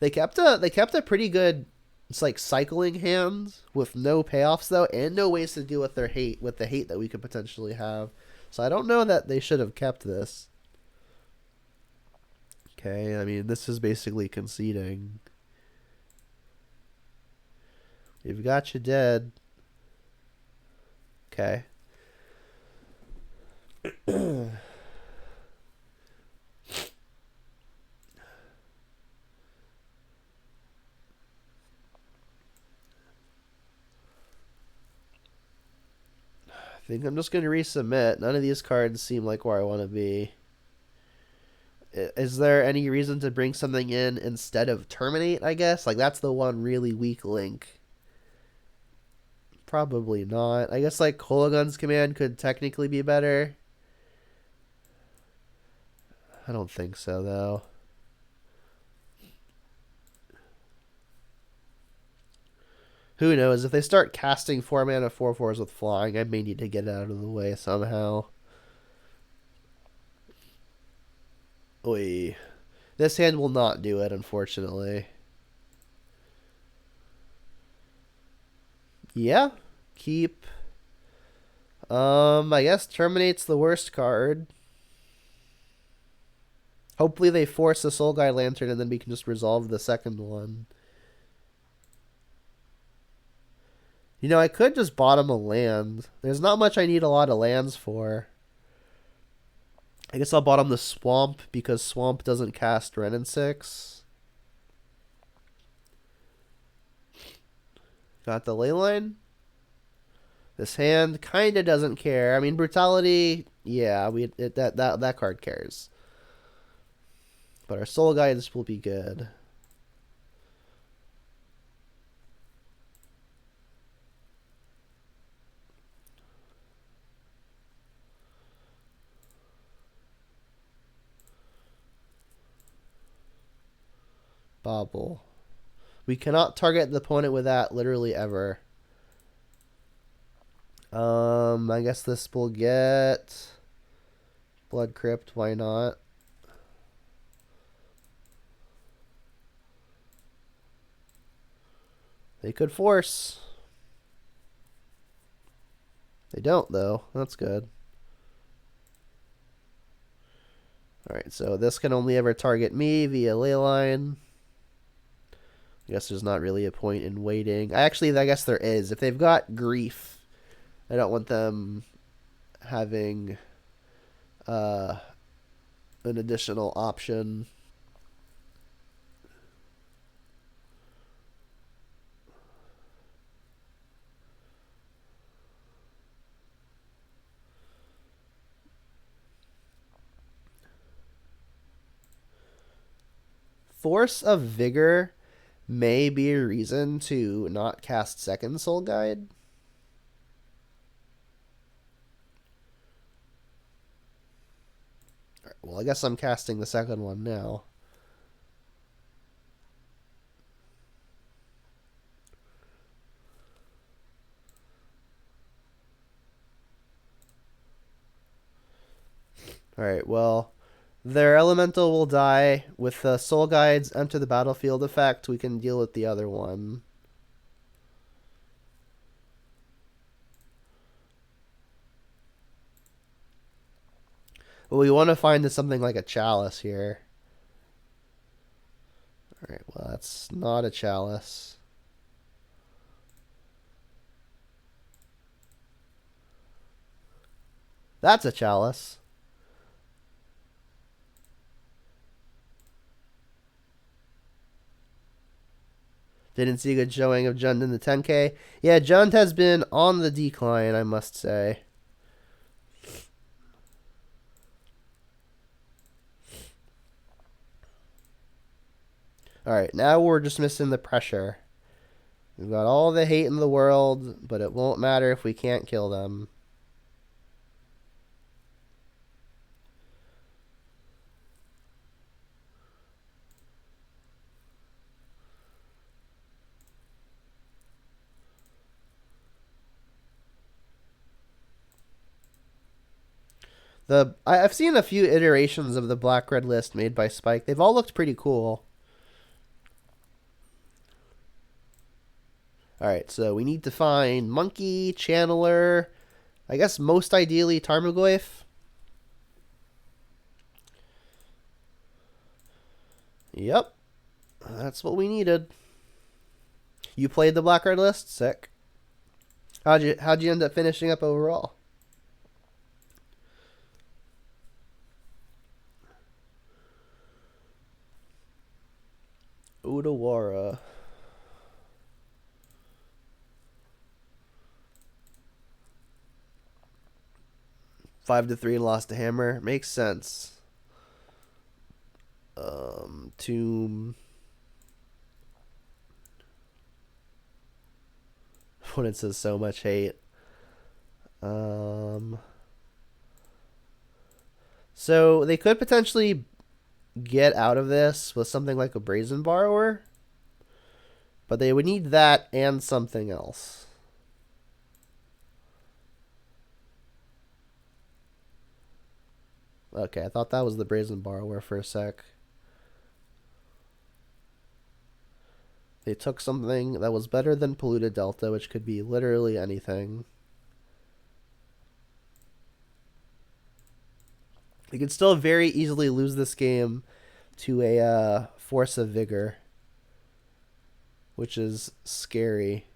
Speaker 1: They kept a pretty good, it's like cycling hand with no payoffs though, and no ways to deal with their hate, with the hate that we could potentially have. So I don't know that they should have kept this. Okay, I mean, this is basically conceding. We've got you dead. Okay. I think I'm just going to resubmit. None of these cards seem like where I want to be. Is there any reason to bring something in instead of terminate, I guess? Like, that's the one really weak link. Probably not. I guess like Kolagun's command could technically be better. I don't think so though. Who knows? If they start casting 4-mana 4/4s with flying, I may need to get out of the way somehow. Oy. This hand will not do it, unfortunately. Yeah. Keep. I guess Terminate's the worst card. Hopefully they force a Soul Guide Lantern and then we can just resolve the second one. You know, I could just bottom a land. There's not much I need a lot of lands for. I guess I'll bottom the Swamp because Swamp doesn't cast Wrenn and 6. Got the Leyline. This hand kind of doesn't care. I mean, Brutality, yeah, that card cares. But our Soul Guides will be good. Bobble. We cannot target the opponent with that literally ever. I guess this will get Blood Crypt. Why not? They could force. They don't, though. That's good. Alright, so this can only ever target me via Leyline. I guess there's not really a point in waiting. I guess there is. If they've got Grief, I don't want them having an additional option. Force of Vigor may be a reason to not cast second Soul Guide. Right, well, I guess I'm casting the second one now. Alright, well, their elemental will die. With the Soul Guides enter the battlefield effect, we can deal with the other one. What we want to find is something like a Chalice here. Alright, well, that's not a Chalice. That's a Chalice. Didn't see a good showing of Jund in the 10K. Yeah, Jund has been on the decline, I must say. Alright, now we're just missing the pressure. We've got all the hate in the world, but it won't matter if we can't kill them. I've seen a few iterations of the black-red list made by Spike. They've all looked pretty cool. Alright, so we need to find Monkey, Channeler, I guess most ideally Tarmogoyf. Yep. That's what we needed. You played the black-red list? Sick. How'd you end up finishing up overall? Udawara. 5-3 and lost to Hammer. Makes sense. Tomb. opponent says so much hate. So they could potentially get out of this with something like a Brazen Borrower, but they would need that and something else. Okay, I thought that was the Brazen Borrower for a sec. They took something that was better than Polluted Delta, which could be literally anything. You could still very easily lose this game to a Force of Vigor, which is scary.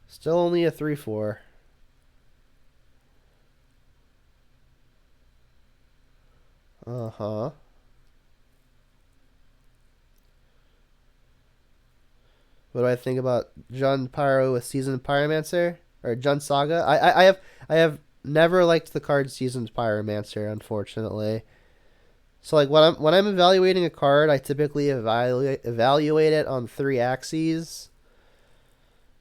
Speaker 1: Still only a 3/4. Uh-huh. What do I think about Jund Pyro with Seasoned Pyromancer? Or Jund Saga? I have never liked the card Seasoned Pyromancer, unfortunately. So like when I'm evaluating a card, I typically evaluate it on 3 axes.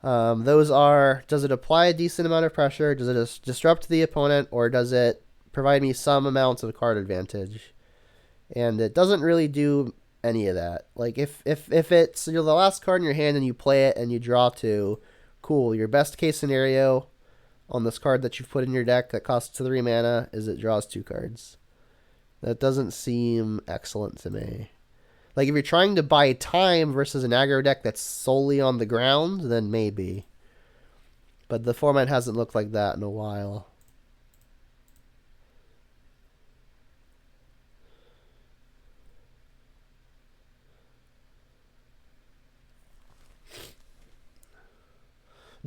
Speaker 1: Those are: does it apply a decent amount of pressure? Does it disrupt the opponent? Or does it provide me some amounts of card advantage? And it doesn't really do any of that. Like if it's you're the last card in your hand and you play it and you draw 2, cool. Your best case scenario on this card that you've put in your deck that costs 3 mana is it draws 2 cards. That doesn't seem excellent to me. Like if you're trying to buy time versus an aggro deck that's solely on the ground, then maybe. But the format hasn't looked like that in a while.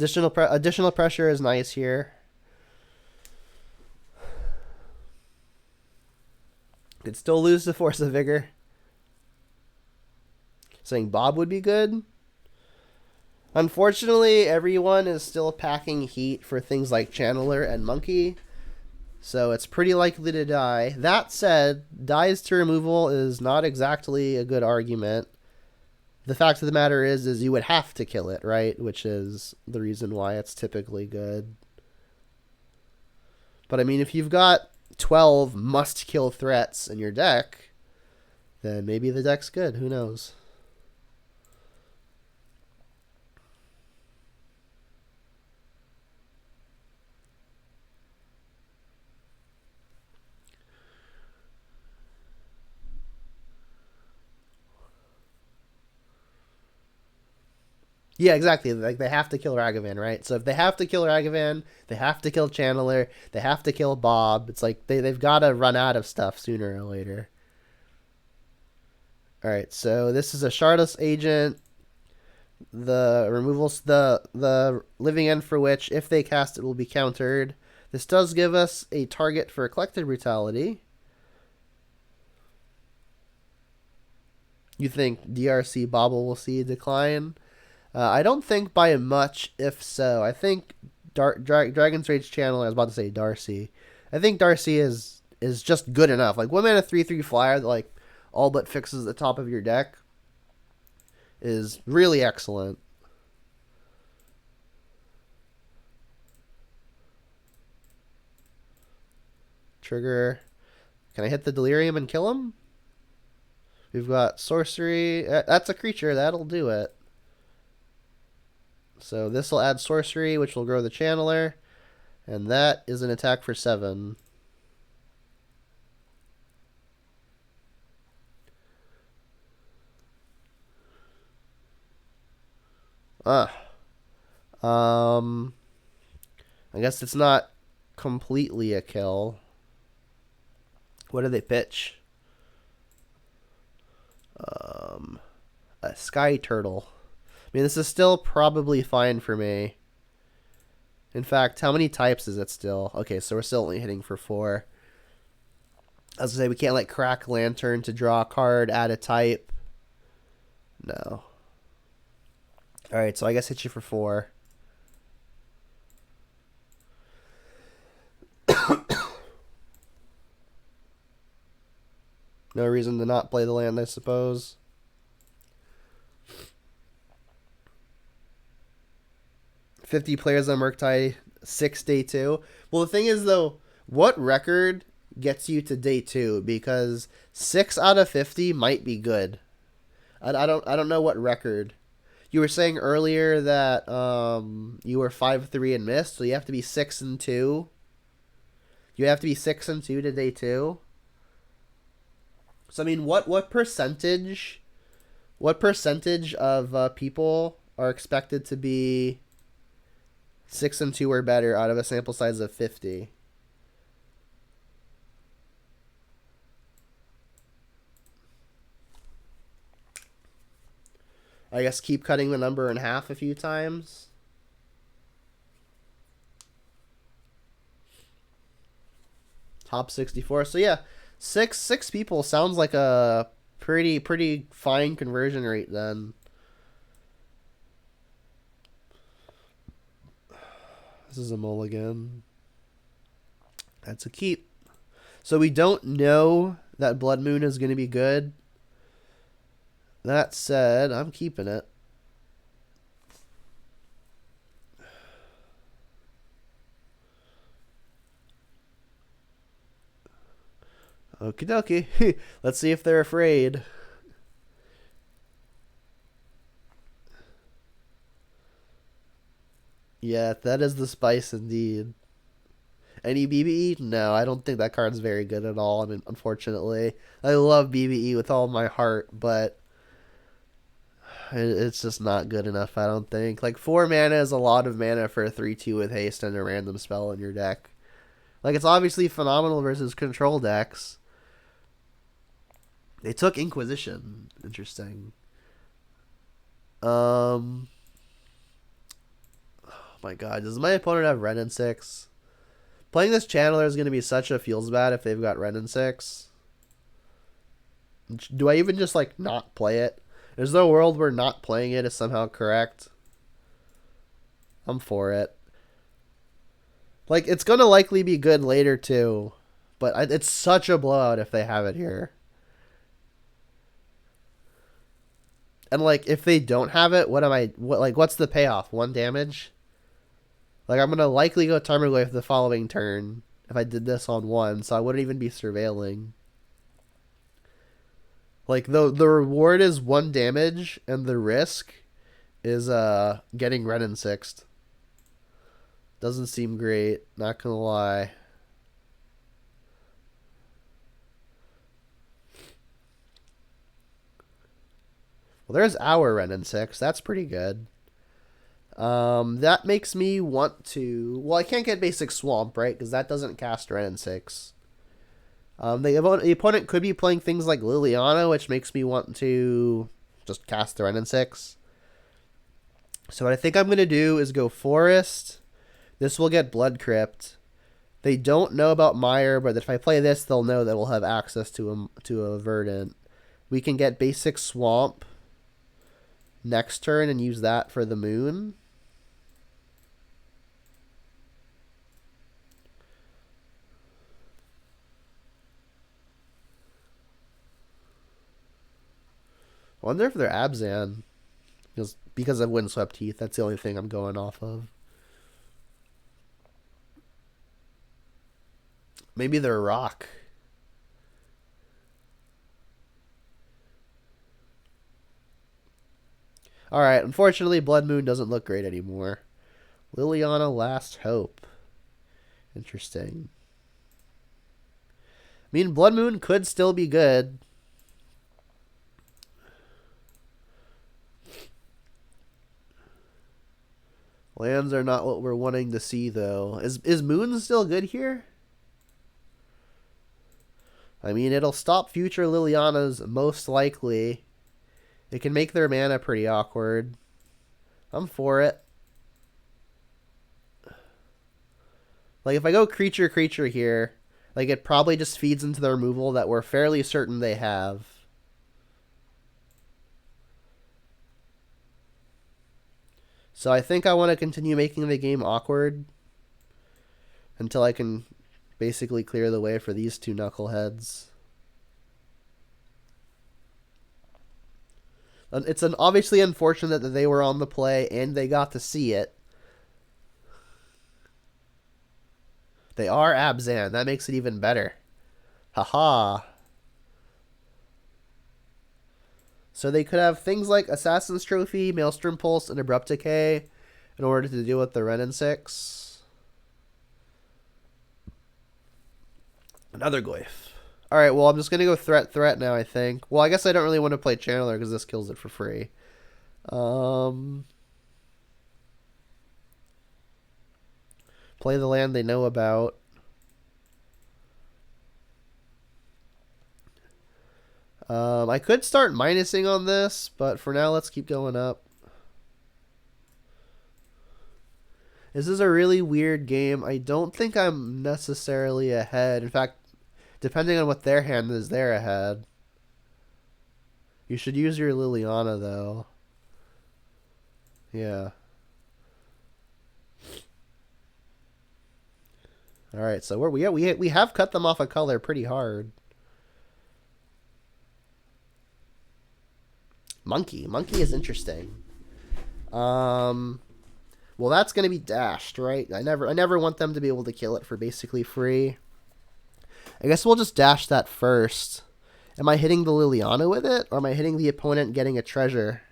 Speaker 1: Additional pressure is nice here. Could still lose the Force of Vigor. Saying Bob would be good. Unfortunately, everyone is still packing heat for things like Channeler and Monkey, so it's pretty likely to die. That said, dies to removal is not exactly a good argument. The fact of the matter is you would have to kill it, right? Which is the reason why it's typically good. But I mean, if you've got 12 must-kill threats in your deck, then maybe the deck's good. Who knows? Yeah, exactly. Like they have to kill Ragavan, right? So if they have to kill Ragavan, they have to kill Channeler, they have to kill Bob. It's like they've got to run out of stuff sooner or later. All right, so this is a Shardless Agent. The removals, the living end for which, if they cast it, will be countered. This does give us a target for Collected Brutality. You think DRC Bobble will see a decline? I don't think by much, if so. I think Dragon's Rage Channel, I was about to say Darcy. I think Darcy is just good enough. Like 1 mana 3/3 flyer that like all but fixes the top of your deck is really excellent. Trigger. Can I hit the Delirium and kill him? We've got Sorcery. That's a creature. That'll do it. So this will add Sorcery, which will grow the Channeler. And that is an attack for 7. Ah. I guess it's not completely a kill. What do they pitch? A Sky Turtle. I mean, this is still probably fine for me. In fact, how many types is it still? Okay, so we're still only hitting for 4. As I say, we can't like crack Lantern to draw a card, add a type. No. Alright, so I guess hit you for 4. No reason to not play the land, I suppose. 50 players on Murktide, 6 day 2. Well, the thing is, though, what record gets you to day 2? Because 6 out of 50 might be good. I don't know what record. You were saying earlier that you were 5-3 and missed, so you have to be 6-2. You have to be 6-2 to day 2. So I mean, what percentage of people are expected to be 6-2 or better out of a sample size of 50? I guess keep cutting the number in half a few times. Top 64. So yeah, six people sounds like a pretty fine conversion rate then. This is a mulligan. That's a keep. So we don't know that Blood Moon is going to be good. That said, I'm keeping it. Okie dokie. Let's see if they're afraid. Yeah, that is the spice indeed. Any BBE? No, I don't think that card's very good at all. I mean, unfortunately, I love BBE with all my heart, but it's just not good enough, I don't think. Like, 4 mana is a lot of mana for a 3-2 with haste and a random spell in your deck. Like, it's obviously phenomenal versus control decks. They took Inquisition. Interesting. Oh my god, does my opponent have Ren and 6? Playing this Channeler is going to be such a feels bad if they've got Ren and 6. Do I even just, like, not play it? Is there a world where not playing it is somehow correct? I'm for it. Like, it's going to likely be good later, too. But it's such a blowout if they have it here. And, like, if they don't have it, what's the payoff? 1 damage? Like, I'm going to likely go Tarmogoyf the following turn if I did this on 1, so I wouldn't even be surveilling. Like, the reward is 1 damage, and the risk is getting Ren and 6'd. Doesn't seem great, not gonna lie. Well, there's our Ren and 6. That's pretty good. That makes me want to... Well, I can't get basic Swamp, right? Because that doesn't cast Ren and 6. The opponent could be playing things like Liliana, which makes me want to just cast the Ren and 6. So what I think I'm going to do is go Forest. This will get Blood Crypt. They don't know about Mire, but if I play this, they'll know that we'll have access to a Verdant. We can get basic Swamp next turn and use that for the Moon. I wonder if they're Abzan. Because of Windswept Heath. That's the only thing I'm going off of. Maybe they're Rock. Alright, unfortunately, Blood Moon doesn't look great anymore. Liliana Last Hope. Interesting. I mean, Blood Moon could still be good. Lands are not what we're wanting to see, though. Is Moon still good here? I mean, it'll stop future Lilianas, most likely. It can make their mana pretty awkward. I'm for it. Like, if I go creature here, like, it probably just feeds into the removal that we're fairly certain they have. So I think I want to continue making the game awkward until I can basically clear the way for these 2 knuckleheads. It's obviously unfortunate that they were on the play and they got to see it. They are Abzan. That makes it even better. Haha. So they could have things like Assassin's Trophy, Maelstrom Pulse, and Abrupt Decay in order to deal with the Renin 6. Another Glyph. Alright, well, I'm just going to go threat now, I think. Well, I guess I don't really want to play Channeler because this kills it for free. Play the land they know about. I could start minusing on this, but for now, let's keep going up. This is a really weird game. I don't think I'm necessarily ahead. In fact, depending on what their hand is, they're ahead. You should use your Liliana, though. Yeah. Alright, so we have cut them off a color pretty hard. Monkey. Monkey is interesting. Well, that's going to be dashed, right? I never want them to be able to kill it for basically free. I guess we'll just dash that first. Am I hitting the Liliana with it? Or am I hitting the opponent getting a treasure?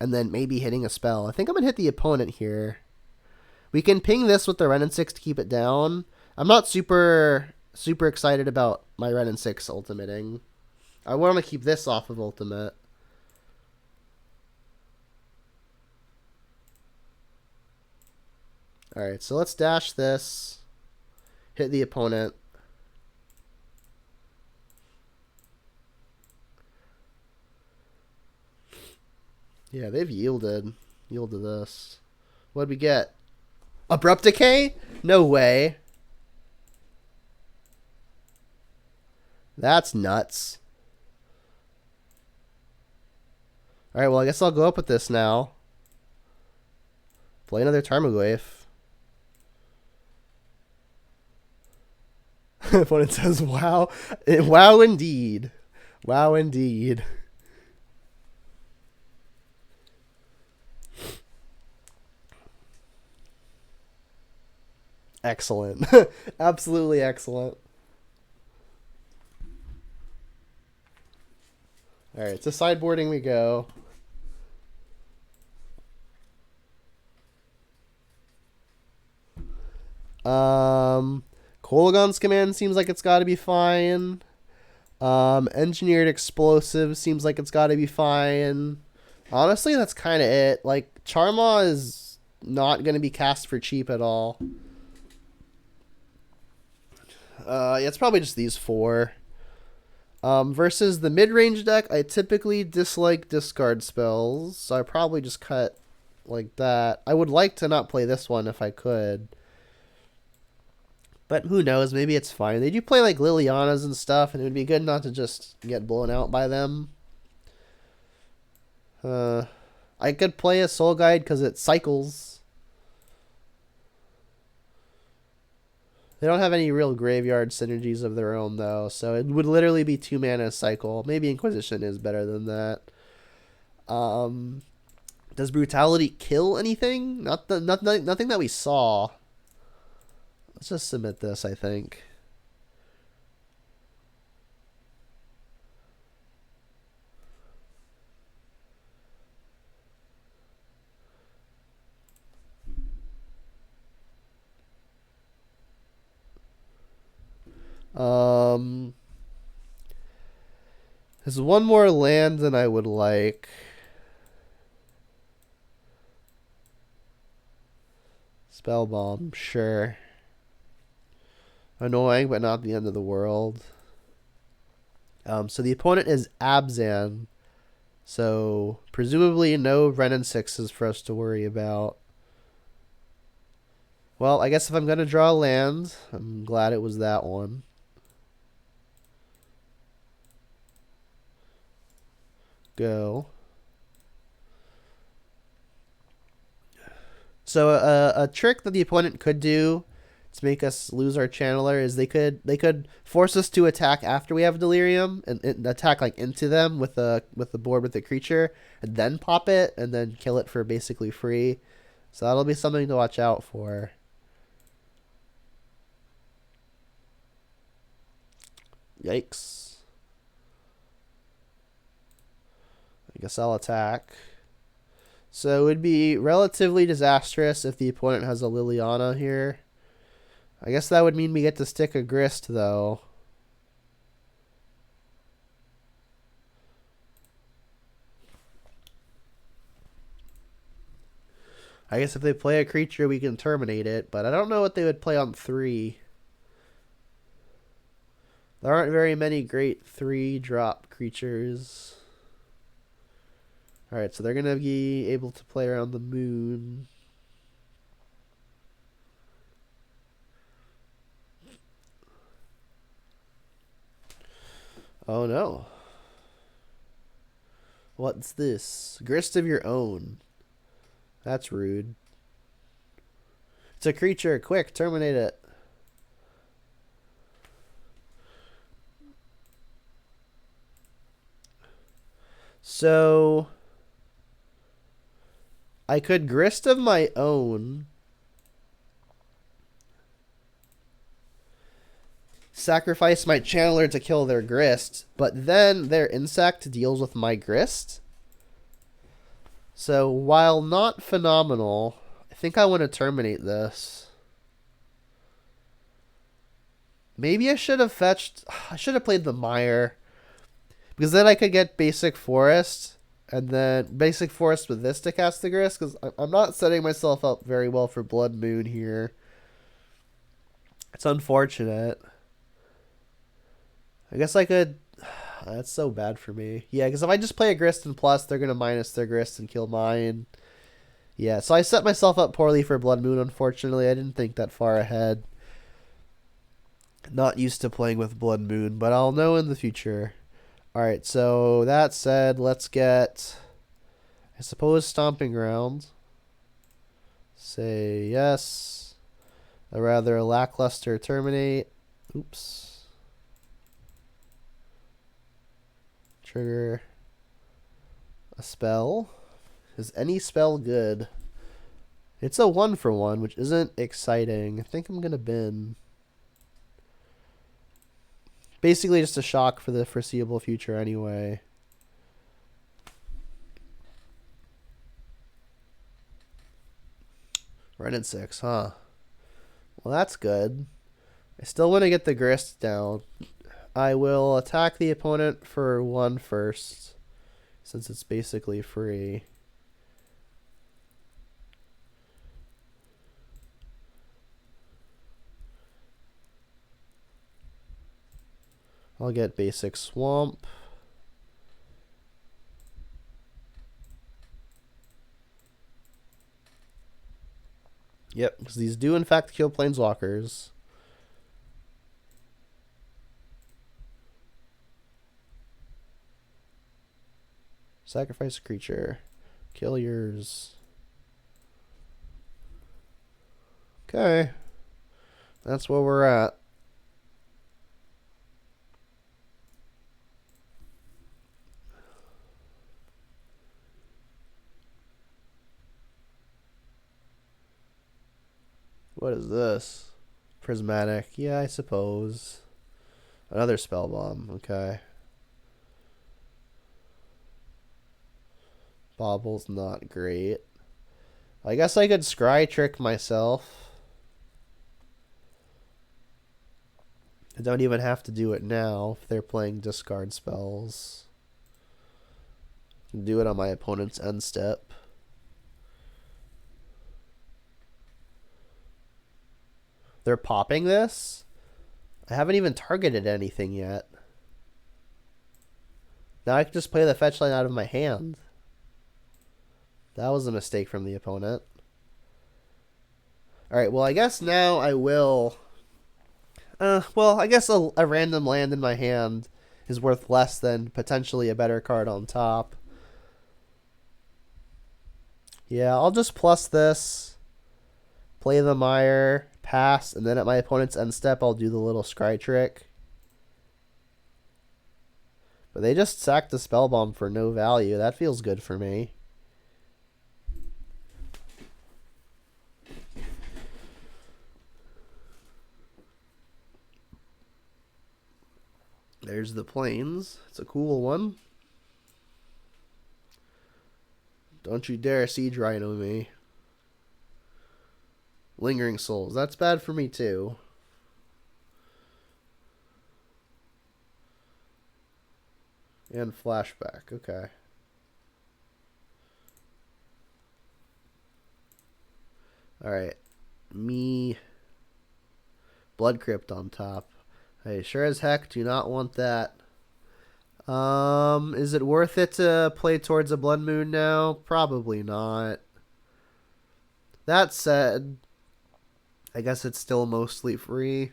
Speaker 1: And then maybe hitting a spell. I think I'm going to hit the opponent here. We can ping this with the Renin 6 to keep it down. I'm not super excited about my Renin 6 ultimating. I want to keep this off of ultimate. Alright, so let's dash this. Hit the opponent. Yeah, they've yielded this. What'd we get? Abrupt Decay? No way. That's nuts. Alright, well, I guess I'll go up with this now. Play another Tarmogoyf. Opponent says, wow. Wow, indeed. Wow, indeed. Excellent. Absolutely excellent. Alright, so sideboarding we go. Kolaghan's Command seems like it's got to be fine. Engineered Explosive seems like it's got to be fine. Honestly, that's kind of it. Like, Charmaw is not going to be cast for cheap at all. Yeah, it's probably just these four. Versus the mid-range deck, I typically dislike discard spells, so I probably just cut like that. I would like to not play this one if I could. But who knows, maybe it's fine. They do play like Lilianas and stuff, and it would be good not to just get blown out by them. I could play a Soul Guide because it cycles. They don't have any real graveyard synergies of their own, though, so it would literally be 2 mana cycle. Maybe Inquisition is better than that. Does Brutality kill anything? Nothing that we saw. Let's just submit this, I think. There's one more land than I would like. Spell Bomb, sure. Annoying, but not the end of the world. So the opponent is Abzan. So presumably no Renin 6s for us to worry about. Well, I guess if I'm going to draw a land, I'm glad it was that one. Go. So a trick that the opponent could do to make us lose our channeler is they could force us to attack after we have Delirium and attack like into them with the board with the creature and then pop it and then kill it for basically free. So that'll be something to watch out for. Yikes. I guess I'll attack. So it would be relatively disastrous if the opponent has a Liliana here. I guess that would mean we get to stick a Grist, though. I guess if they play a creature, we can terminate it, but I don't know what they would play on 3. There aren't very many great 3-drop creatures. Alright, so they're going to be able to play around the moon. Oh no. What's this? Grist of your own. That's rude. It's a creature. Quick, terminate it. So I could Grist of my own. Sacrifice my Channeler to kill their Grist, but then their Insect deals with my Grist. So while not phenomenal, I think I want to terminate this. Maybe I should have fetched... I should have played the Mire. Because then I could get Basic Forest. And then Basic Forest with this to cast the Grist. Because I'm not setting myself up very well for Blood Moon here. It's unfortunate. I guess I could... That's so bad for me. Yeah, because if I just play a Grist and plus, they're going to minus their Grist and kill mine. Yeah, so I set myself up poorly for Blood Moon, unfortunately. I didn't think that far ahead. Not used to playing with Blood Moon, but I'll know in the future. Alright, so that said, let's get, I suppose, Stomping Ground. Say yes. A rather lackluster terminate. Oops. Trigger a spell. Is any spell good? It's a 1-for-1, which isn't exciting. I think I'm going to bin. Basically just a shock for the foreseeable future anyway. Right in 6, huh? Well, that's good. I still want to get the Grist down. I will attack the opponent for 1 first, since it's basically free. I'll get Basic Swamp. Yep, because these do in fact kill Planeswalkers. Sacrifice a creature. Kill yours. Okay. That's where we're at. What is this? Prismatic. Yeah, I suppose. Another spell bomb. Okay. Bobble's not great. I guess I could scry trick myself. I don't even have to do it now if they're playing discard spells. I can do it on my opponent's end step. They're popping this? I haven't even targeted anything yet. Now I can just play the fetch line out of my hand. That was a mistake from the opponent. Alright, well I guess now I will... well, I guess a random land in my hand is worth less than potentially a better card on top. Yeah, I'll just plus this. Play the Mire, pass, and then at my opponent's end step I'll do the little scry trick. But they just sacked the spell bomb for no value. That feels good for me. There's the plains. It's a cool one. Don't you dare siege rhino me. Lingering souls. That's bad for me too. And flashback. Okay. Alright. Me. Blood Crypt on top. Hey, sure as heck do not want that. Is it worth it to play towards a Blood Moon now? Probably not. That said, I guess it's still mostly free.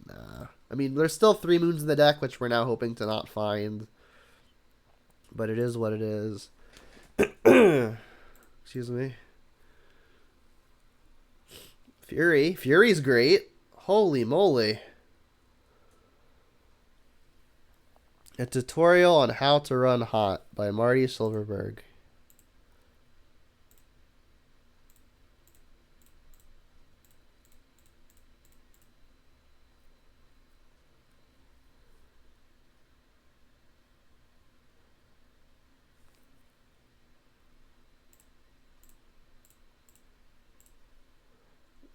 Speaker 1: Nah. I mean, there's still 3 moons in the deck, which we're now hoping to not find. But it is what it is. Excuse me. Fury. Fury's great. Holy moly. A tutorial on how to run hot by Marty Silverberg.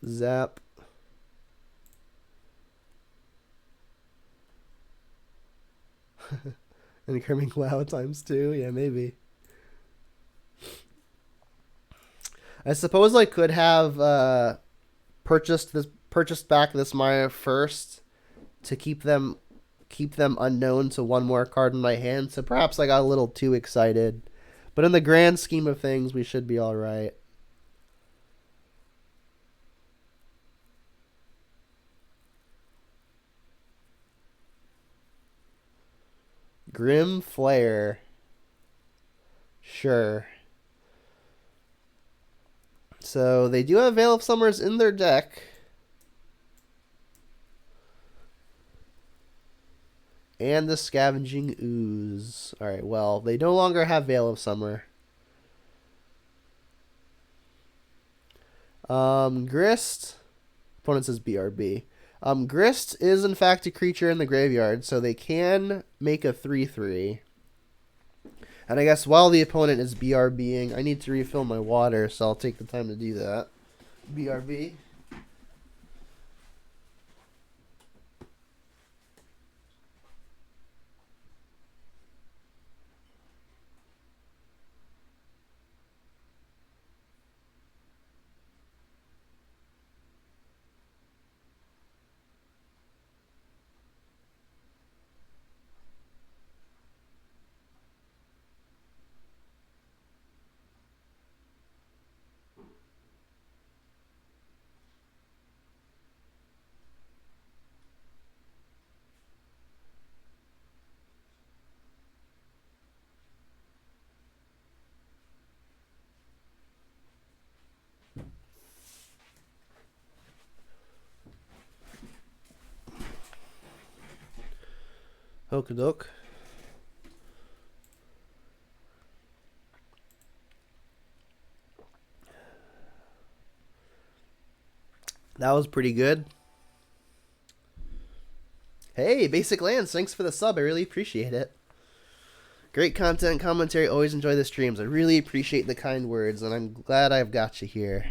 Speaker 1: Zap. Incoming WoW times 2? Yeah, maybe. I suppose I could have purchased back this Maya first to keep them unknown to one more card in my hand. So perhaps I got a little too excited. But in the grand scheme of things, we should be all right. Grim Flare. Sure. So they do have Veil of Summers in their deck. And the Scavenging Ooze. Alright, well, they no longer have Veil of Summer. Grist. Opponent says BRB. Grist is in fact a creature in the graveyard, so they can make a 3/3. And I guess while the opponent is BRBing, I need to refill my water, so I'll take the time to do that. BRB. Okadok. That was pretty good. Hey, Basic Lands, thanks for the sub. I really appreciate it. Great content, commentary. Always enjoy the streams. I really appreciate the kind words, and I'm glad I've got you here.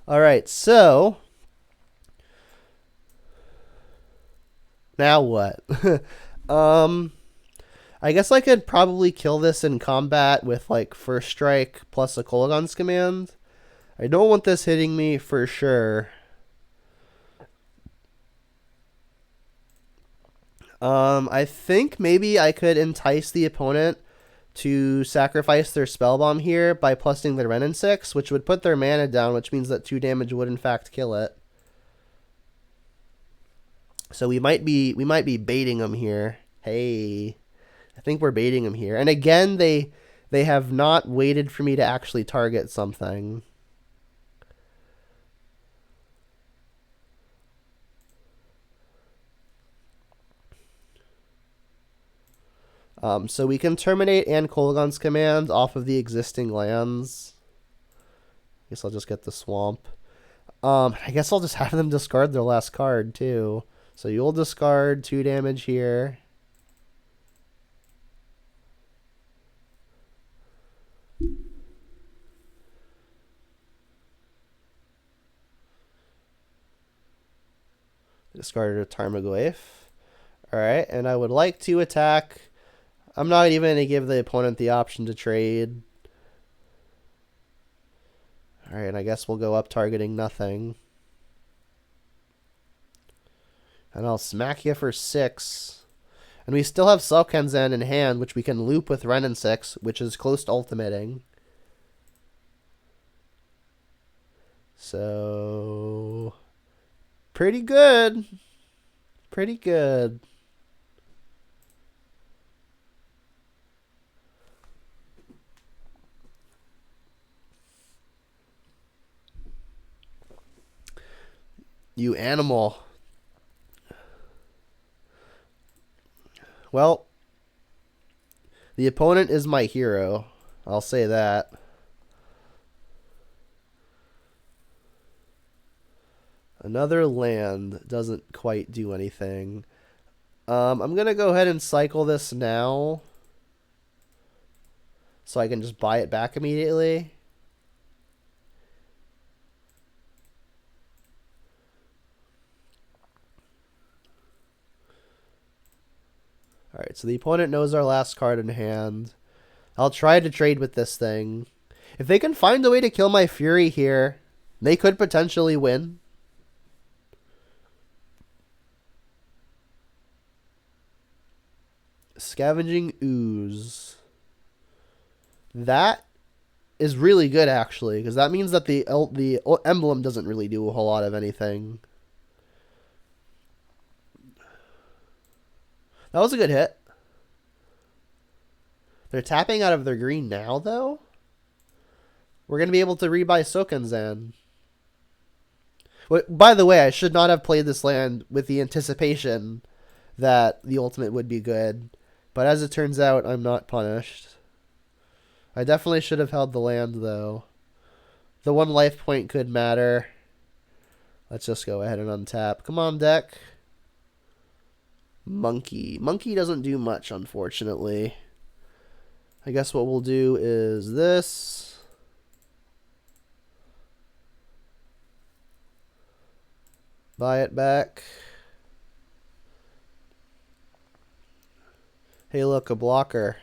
Speaker 1: All right, so now what? I guess I could probably kill this in combat with like First Strike plus a Kolaghan's Command. I don't want this hitting me for sure. I think maybe I could entice the opponent to sacrifice their Spellbomb here by plusing their Renin 6, which would put their mana down, which means that 2 damage would in fact kill it. So we might be baiting them here. Hey, I think we're baiting them here. And again, they have not waited for me to actually target something. So we can terminate and Kolaghan's Command off of the existing lands. I guess I'll just get the Swamp. I guess I'll just have them discard their last card too. So you'll discard 2 damage here. Discarded a Tarmogoyf. Alright, and I would like to attack. I'm not even going to give the opponent the option to trade. Alright, I guess we'll go up targeting nothing. And I'll smack you for 6. And we still have Selkenzen in hand, which we can loop with Renin 6, which is close to ultimating. So, pretty good. Pretty good. You animal. Well, the opponent is my hero. I'll say that. Another land doesn't quite do anything. I'm going to go ahead and cycle this now, so I can just buy it back immediately. Alright, so the opponent knows our last card in hand. I'll try to trade with this thing. If they can find a way to kill my Fury here, they could potentially win. Scavenging Ooze. That is really good, actually, because that means that the emblem doesn't really do a whole lot of anything. That was a good hit. They're tapping out of their green now, though. We're going to be able to rebuy Selkenzen. By the way, I should not have played this land with the anticipation that the ultimate would be good. But as it turns out, I'm not punished. I definitely should have held the land, though. The 1 life point could matter. Let's just go ahead and untap. Come on, deck. Monkey. Monkey doesn't do much, unfortunately. I guess what we'll do is this. Buy it back. Hey, look, a blocker.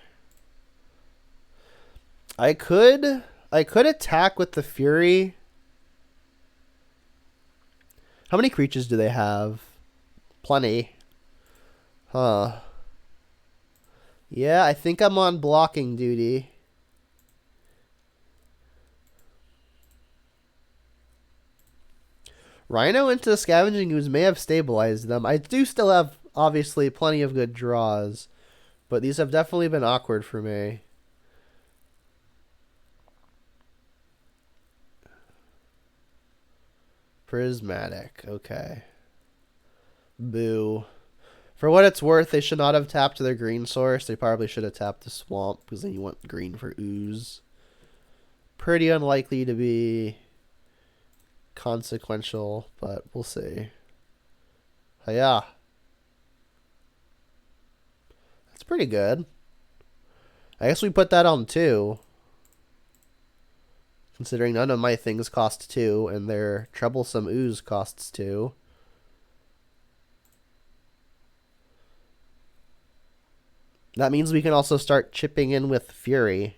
Speaker 1: I could attack with the Fury. How many creatures do they have? Plenty. Huh. Yeah, I think I'm on blocking duty. Rhino into Scavenging Ooze may have stabilized them. I do still have, obviously, plenty of good draws. But these have definitely been awkward for me. Prismatic. Okay. Boo. For what it's worth, they should not have tapped their green source. They probably should have tapped the swamp, because then you want green for ooze. Pretty unlikely to be consequential, but we'll see. Yeah. That's pretty good. I guess we put that on 2. Considering none of my things cost 2, and their troublesome ooze costs 2. That means we can also start chipping in with Fury.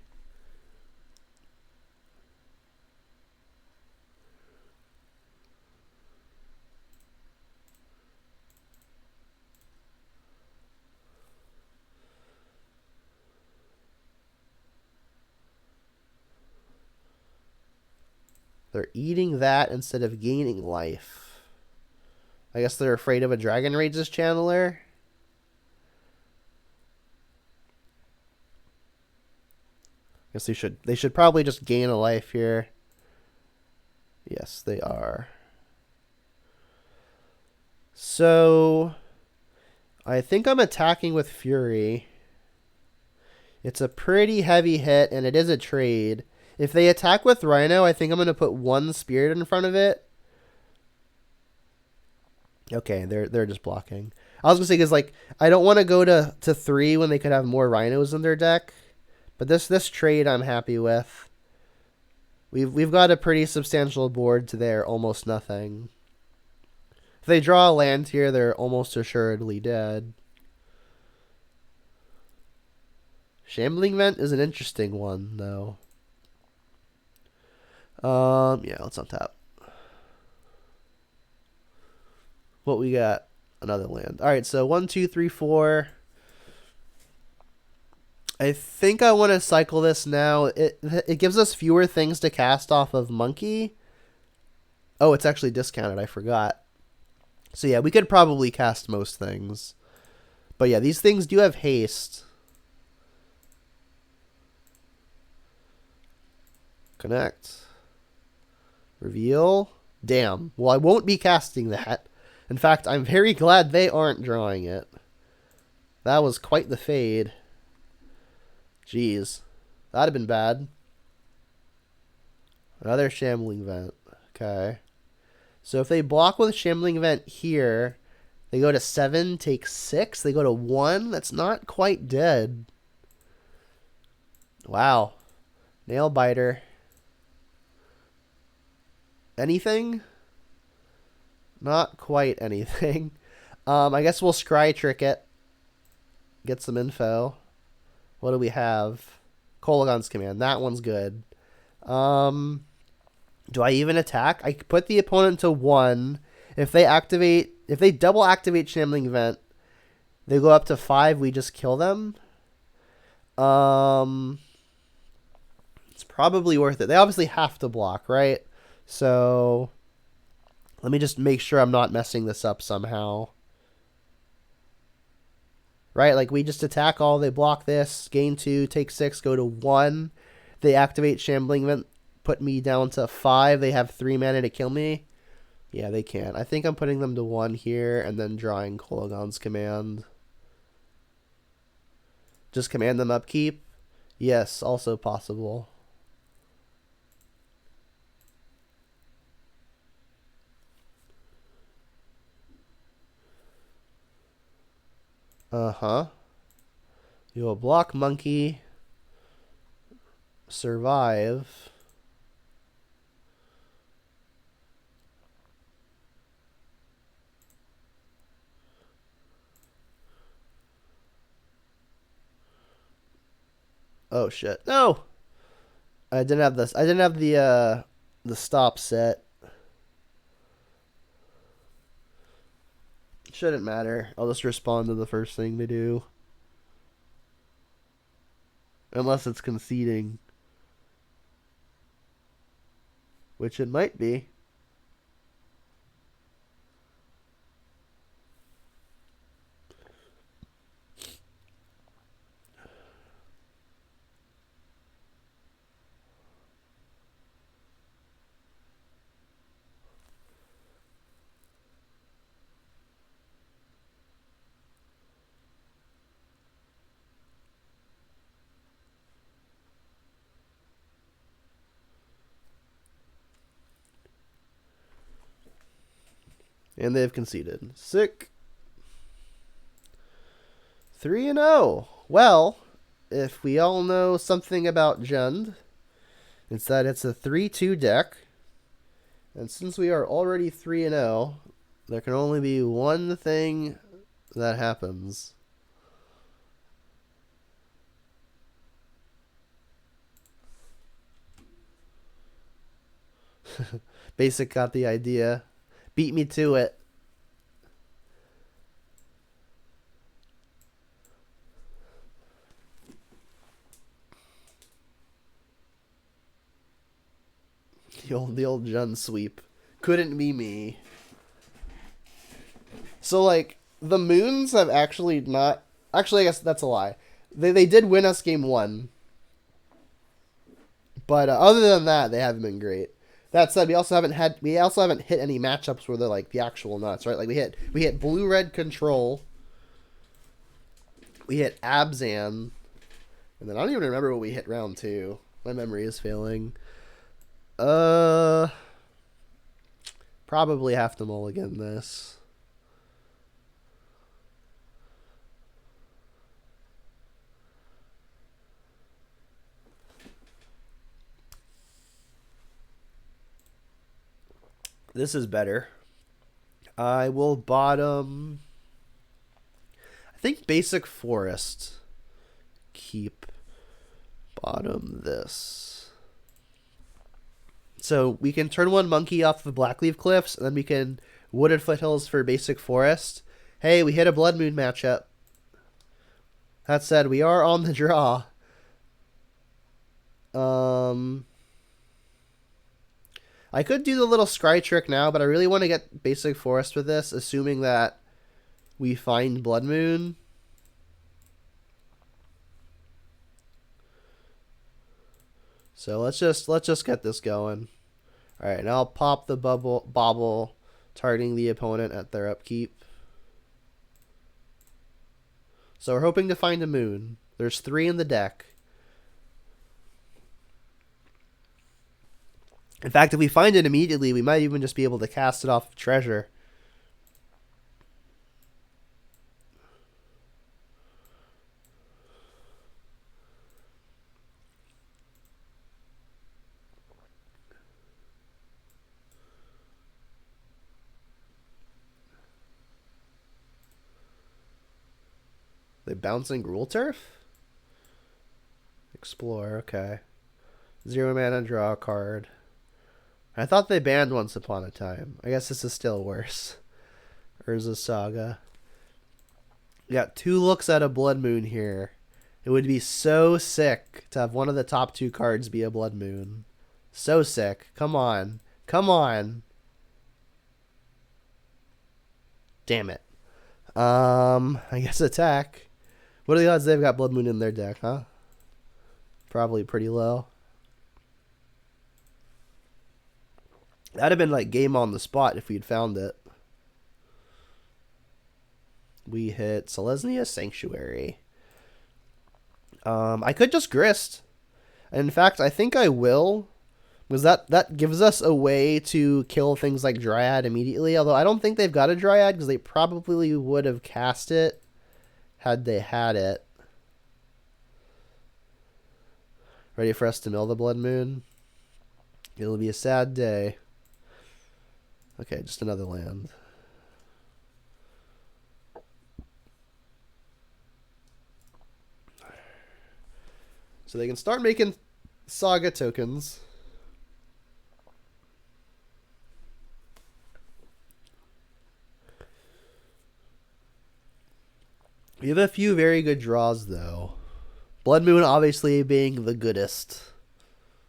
Speaker 1: They're eating that instead of gaining life. I guess they're afraid of a Dragon Rage's Channeler. I guess they should probably just gain a life here. Yes, they are. So I think I'm attacking with Fury. It's a pretty heavy hit, and it is a trade. If they attack with Rhino, I think I'm going to put 1 Spirit in front of it. Okay, they're just blocking. I was going to say, because like, I don't want to go to 3 when they could have more Rhinos in their deck. But this trade I'm happy with. We've got a pretty substantial board to their almost nothing. they draw a land here, they're almost assuredly dead. Shambling Vent is an interesting one, though. Yeah, let's untap. What we got? Another land. All right, so 1, 2, 3, 4. I think I want to cycle this now. It gives us fewer things to cast off of Monkey. Oh, it's actually discounted. I forgot. So yeah, we could probably cast most things. But yeah, these things do have haste. Connect. Reveal. Damn. Well, I won't be casting that. In fact, I'm very glad they aren't drawing it. That was quite the fade. Jeez. That'd have been bad. Another Shambling Vent. Okay. So if they block with Shambling Vent here, they go to 7, take 6. They go to 1. That's not quite dead. Wow. Nail Biter. Anything? Not quite anything. I guess we'll Scry Trick it. Get some info. What do we have? Kolaghan's Command. That one's good. Do I even attack? I put the opponent to 1. If they double activate Shambling Vent, they go up to 5. We just kill them. It's probably worth it. They obviously have to block, right? So let me just make sure I'm not messing this up somehow. Right? Like we just attack all, they block this, gain 2, take 6, go to 1. They activate Shambling Vent, put me down to 5. They have 3 mana to kill me. Yeah, they can't. I think I'm putting them to 1 here and then drawing Kolaghan's Command. Just command them upkeep? Yes, also possible. Uh-huh. You will block Monkey. Survive. Oh shit. No. I didn't have this. I didn't have the stop set. Shouldn't matter. I'll just respond to the first thing they do. Unless it's conceding. Which it might be. And they've conceded. Sick. 3-0. Well, if we all know something about Jund, it's that it's a 3-2 deck. And since we are already 3-0, there can only be one thing that happens. Basic got the idea. Beat me to it. The old Jund sweep. Couldn't be me. So, like, the Moons have actually not... Actually, I guess that's a lie. They did win us game 1. But other than that, they haven't been great. That said, we also haven't hit any matchups where they're like the actual nuts, right? Like we hit blue-red control. We hit Abzan. And then I don't even remember what we hit round 2. My memory is failing. Probably have to mulligan this. This is better. I will bottom. I think basic forest. Keep bottom this. So we can turn one monkey off the Blackleaf Cliffs, and then we can Wooded Foothills for basic forest. Hey, we hit a Blood Moon matchup. That said, we are on the draw. I could do the little scry trick now, but I really want to get basic forest with this, assuming that we find Blood Moon. So let's just get this going. All right, now I'll pop the bobble, targeting the opponent at their upkeep. So we're hoping to find a moon. There's 3 in the deck. In fact, if we find it immediately, we might even just be able to cast it off of treasure. They bouncing Gruul Turf? Explore, okay. 0 mana, draw a card. I thought they banned Once Upon a Time. I guess this is still worse. Urza Saga. We got 2 looks at a Blood Moon here. It would be so sick to have one of the top 2 cards be a Blood Moon. So sick. Come on. Come on. Damn it. I guess attack. What are the odds they've got Blood Moon in their deck, huh? Probably pretty low. That'd have been like game on the spot if we'd found it. We hit Selesnya Sanctuary. I could just Grist. In fact, I think I will. Because that gives us a way to kill things like Dryad immediately. Although I don't think they've got a Dryad because they probably would have cast it had they had it. Ready for us to mill the Blood Moon? It'll be a sad day. Okay, just another land. So they can start making Saga tokens. We have a few very good draws, though. Blood Moon obviously being the goodest.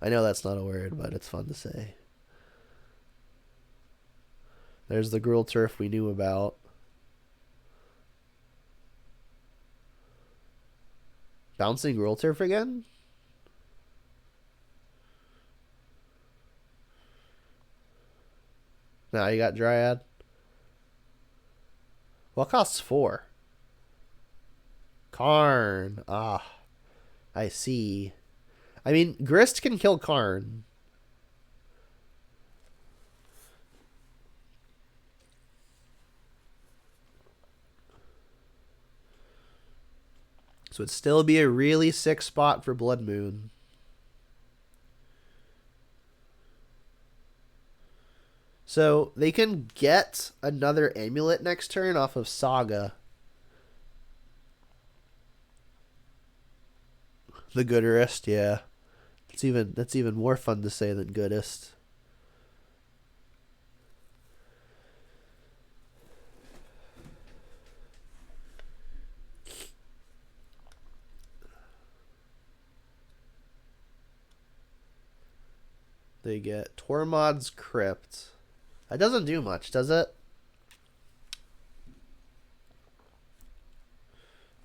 Speaker 1: I know that's not a word, but it's fun to say. There's the Gruul Turf we knew about. Bouncing Gruul Turf again? Now you got Dryad. Well, it costs 4. Karn. Ah, I see. I mean, Grist can kill Karn. So it'd still be a really sick spot for Blood Moon. So they can get another amulet next turn off of Saga. The Goodest, yeah. That's even more fun to say than Goodest. They get Tormod's Crypt. That doesn't do much, does it?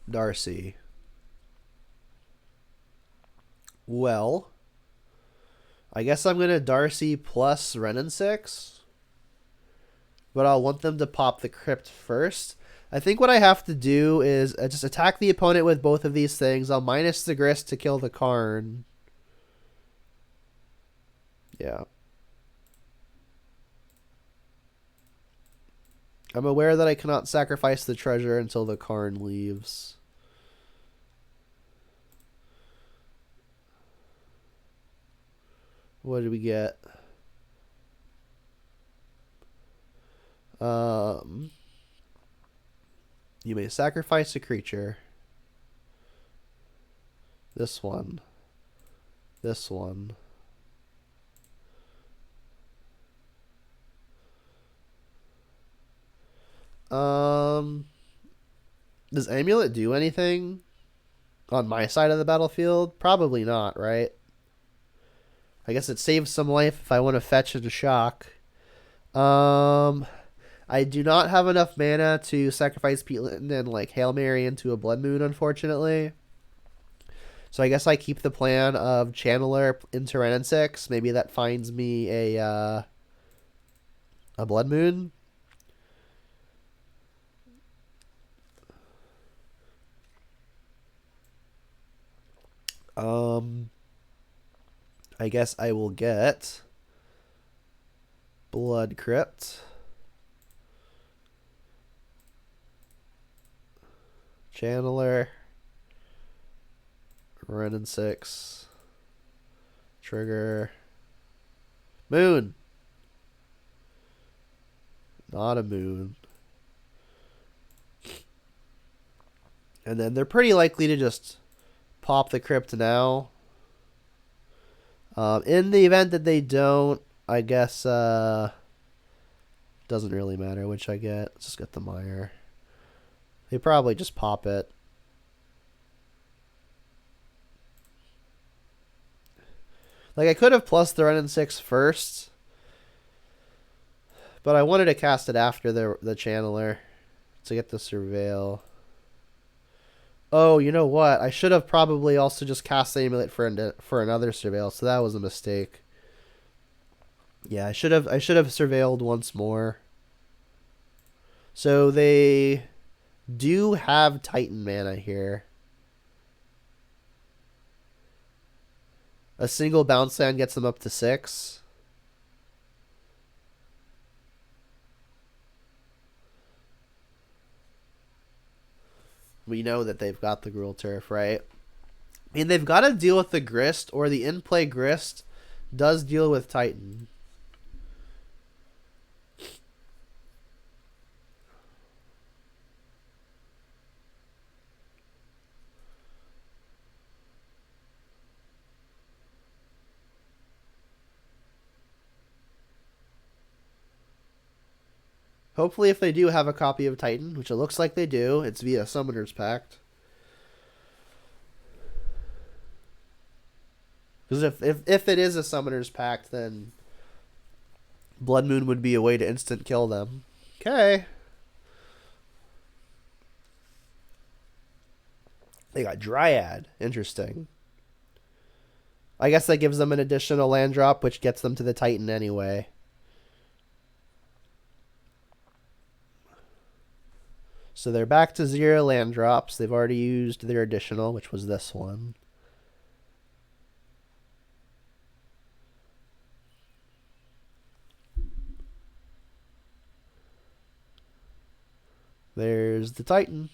Speaker 1: Darcy. Well, I guess I'm going to Darcy plus Renin 6. But I'll want them to pop the Crypt first. I think what I have to do is just attack the opponent with both of these things. I'll minus the Grist to kill the Karn. Yeah. I'm aware that I cannot sacrifice the treasure until the Karn leaves. What did we get? You may sacrifice a creature. This one. This one. Does Amulet do anything on my side of the battlefield? Probably not, right? I guess it saves some life if I want to fetch and shock. I do not have enough mana to sacrifice Pete Linton and like Hail Mary into a Blood Moon, unfortunately. So I guess I keep the plan of Channeler into Wrenn and 6. Maybe that finds me a Blood Moon. I guess I will get Blood Crypt. Channeler. Wrenn and 6. Trigger. Moon. Not a moon. And then they're pretty likely to just pop the crypt now. In the event that they don't, I guess doesn't really matter which I get. Let's just get the Mire. They probably just pop it. Like, I could have plus the Wrenn and 6 first, but I wanted to cast it after the Channeler to get the Surveil. Oh, you know what? I should have probably also just cast the Amulet for another Surveil, so that was a mistake. Yeah, I should have surveilled once more. So they do have Titan mana here. A single bounce land gets them up to 6. We know that they've got the Gruul Turf, right? I mean, they've got to deal with the Grist, or the in-play Grist does deal with Titan. Hopefully, if they do have a copy of Titan, which it looks like they do, it's via Summoner's Pact. Because if it is a Summoner's Pact, then Blood Moon would be a way to instant kill them. Okay. They got Dryad. Interesting. I guess that gives them an additional land drop, which gets them to the Titan anyway. So they're back to 0 land drops. They've already used their additional, which was this one. There's the Titan.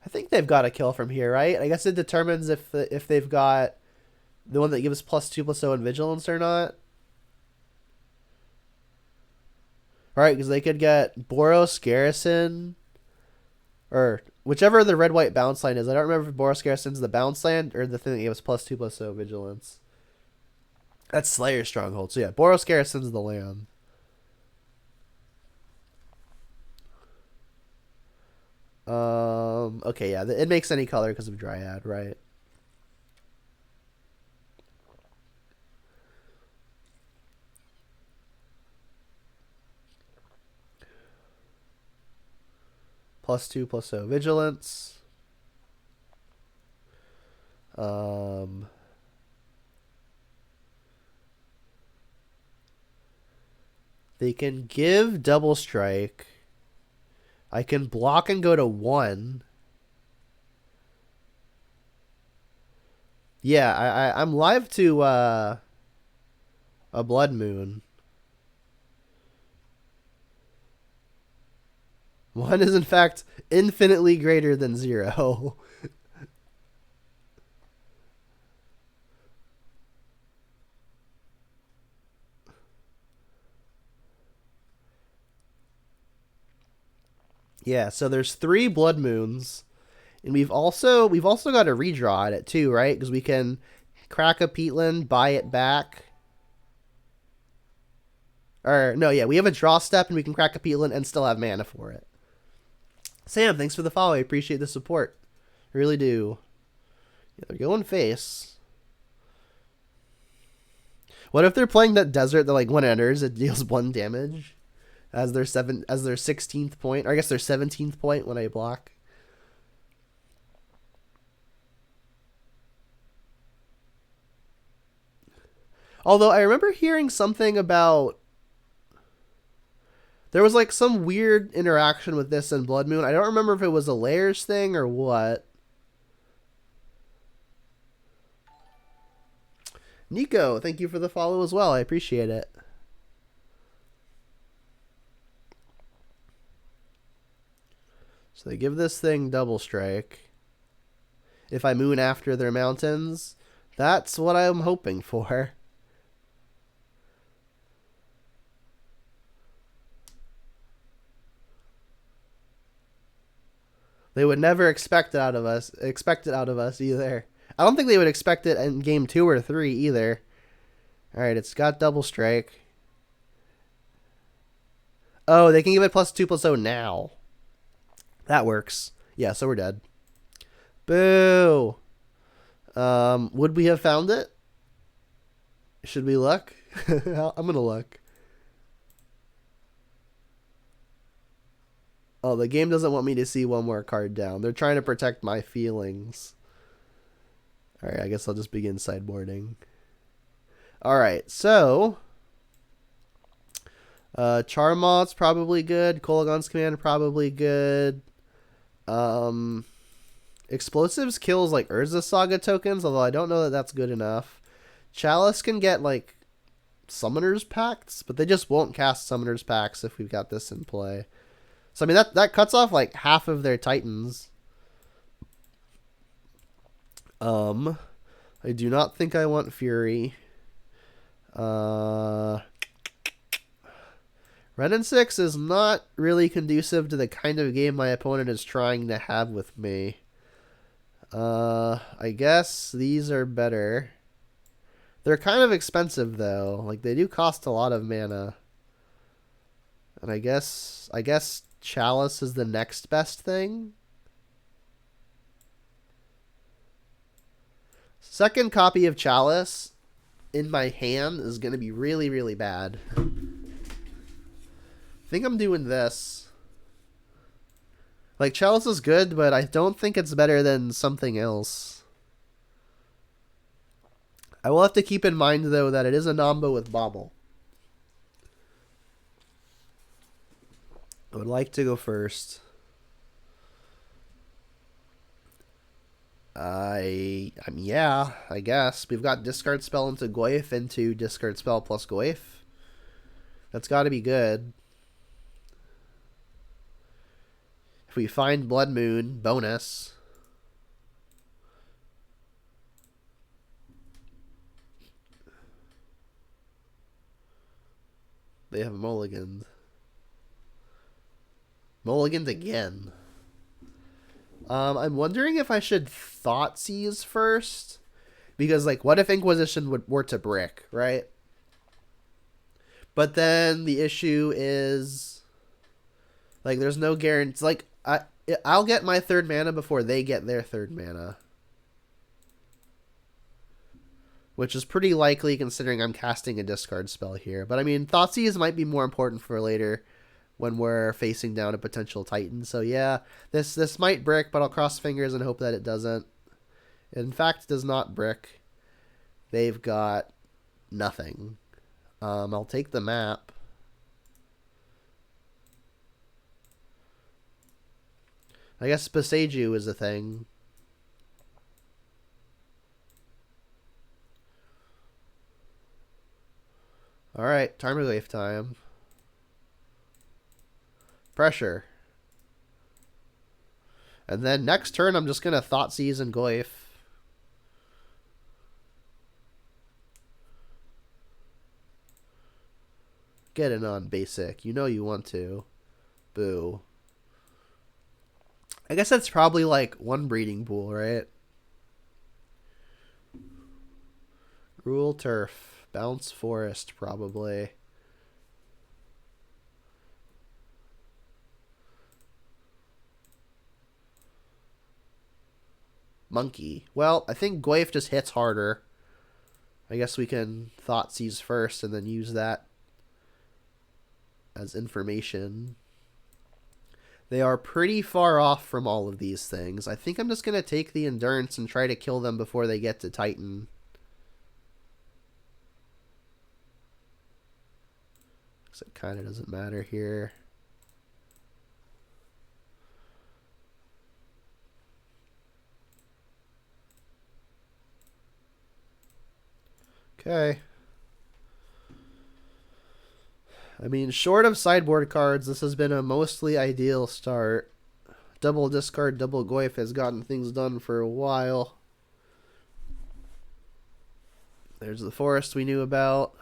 Speaker 1: I think they've got a kill from here, right? I guess it determines if they've got the one that gives +2/+0 in Vigilance or not. Alright, because they could get Boros Garrison, or whichever the red-white bounce line is. I don't remember if Boros Garrison's the bounce land or the thing that gives +2/+0 Vigilance. That's Slayer Stronghold. So yeah, Boros Garrison's the land. Okay, yeah, it makes any color because of Dryad, right? +2/+0 Vigilance. They can give Double Strike. I can block and go to 1. Yeah, I'm live to a Blood Moon. 1 is in fact infinitely greater than 0. Yeah, so there's 3 Blood Moons. And we've also got a redraw at it too, right? Because we can crack a peatland, buy it back. Or no, yeah, we have a draw step and we can crack a peatland and still have mana for it. Sam, thanks for the follow. I appreciate the support. I really do. Yeah, they're going face. What if they're playing that desert that like when it enters it deals 1 damage as their 16th point, or I guess their 17th point when I block. Although I remember hearing something about there was like some weird interaction with this and Blood Moon. I don't remember if it was a layers thing or what. Nico, thank you for the follow as well. I appreciate it. So they give this thing double strike. If I moon after their mountains, that's what I'm hoping for. They would never expect it out of us. Either. I don't think they would expect it in game 2 or 3 either. All right, it's got double strike. Oh, they can give it +2/+0 now. That works. Yeah, so we're dead. Boo. Would we have found it? Should we look? I'm gonna look. Oh, the game doesn't want me to see one more card down. They're trying to protect my feelings. Alright, I guess I'll just begin sideboarding. Alright, so Charmot's probably good. Kolaghan's Command probably good. Explosives kills like Urza Saga tokens, although I don't know that that's good enough. Chalice can get like Summoner's Pacts, but they just won't cast Summoner's Pacts if we've got this in play. So I mean that cuts off like half of their Titans. I do not think I want Fury. Ren and 6 is not really conducive to the kind of game my opponent is trying to have with me. I guess these are better. They're kind of expensive though. Like they do cost a lot of mana. And I guess Chalice is the next best thing. Second copy of Chalice in my hand is going to be really, really bad. I think I'm doing this. Like, Chalice is good, but I don't think it's better than something else. I will have to keep in mind, though, that it is a Nombo with Bobble. I would like to go first. Yeah, I guess. We've got discard spell into Goyf into discard spell plus Goyf. That's got to be good. If we find Blood Moon, bonus. They have mulliganed. Mulliganed again. I'm wondering if I should Thoughtseize first. Because, like, what if Inquisition were to brick, right? But then the issue is, like, there's no guarantee. Like, I'll get my 3rd mana before they get their 3rd mana. Which is pretty likely considering I'm casting a discard spell here. But, I mean, Thoughtseize might be more important for later when we're facing down a potential Titan. So yeah, this might brick, but I'll cross fingers and hope that it doesn't. In fact, it does not brick. They've got nothing. I'll take the map. I guess Boseiju is a thing. Alright, Tarmogoyf time. Pressure. And then next turn, I'm just going to Thoughtseize and Goyf. Get it on, basic. You know you want to. Boo. I guess that's probably like one breeding pool, right? Rule Turf. Bounce Forest, probably. Monkey. Well, I think Goyf just hits harder. I guess we can Thoughtseize first and then use that as information. They are pretty far off from all of these things. I think I'm just going to take the Endurance and try to kill them before they get to Titan. Because it kind of doesn't matter here. Okay. I mean, short of sideboard cards, this has been a mostly ideal start. Double discard, double Goyf has gotten things done for a while. There's the forest we knew about.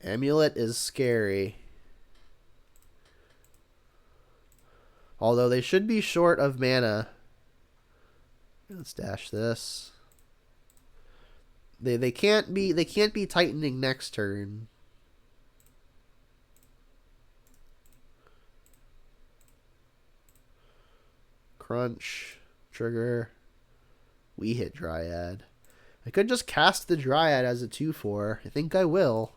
Speaker 1: Amulet is scary. Although they should be short of mana. Let's dash this. They can't be tightening next turn. Crunch, trigger. We hit Dryad. I could just cast the Dryad as a 2/4. I think I will.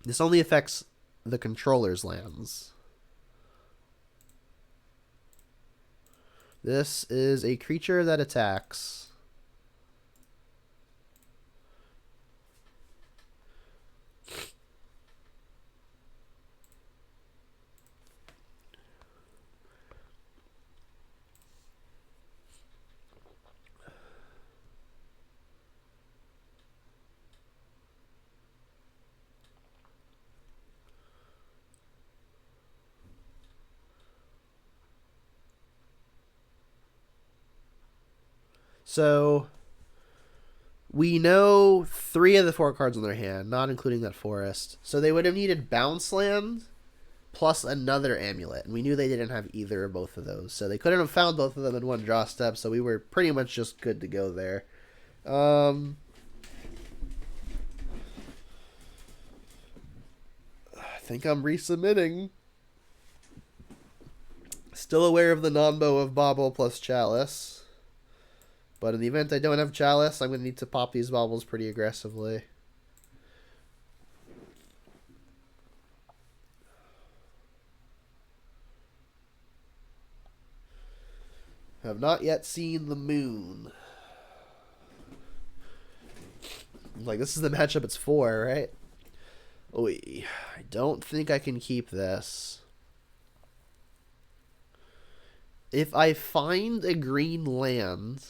Speaker 1: This only affects the controller's lands. This is a creature that attacks. So we know 3 of the 4 cards in their hand, not including that forest. So they would have needed Bounce Land plus another Amulet. And we knew they didn't have either or both of those. So they couldn't have found both of them in one draw step. So we were pretty much just good to go there. I think I'm resubmitting. Still aware of the non-bow of Bauble plus Chalice. But in the event I don't have Chalice, I'm going to need to pop these Baubles pretty aggressively. Have not yet seen the moon. Like, this is the matchup it's for, right? Oy, I don't think I can keep this. If I find a green land,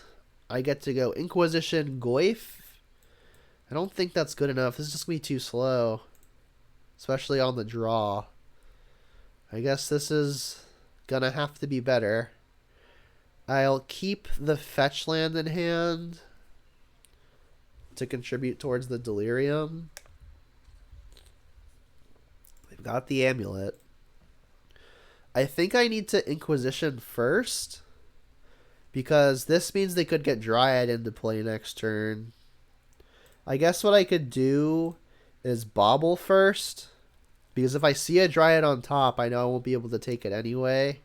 Speaker 1: I get to go Inquisition, Goyf. I don't think that's good enough. This is just going to be too slow. Especially on the draw. I guess this is going to have to be better. I'll keep the fetch land in hand to contribute towards the Delirium. They've got the Amulet. I think I need to Inquisition first, because this means they could get Dryad into play next turn. I guess what I could do is Bauble first, because if I see a Dryad on top, I know I won't be able to take it anyway.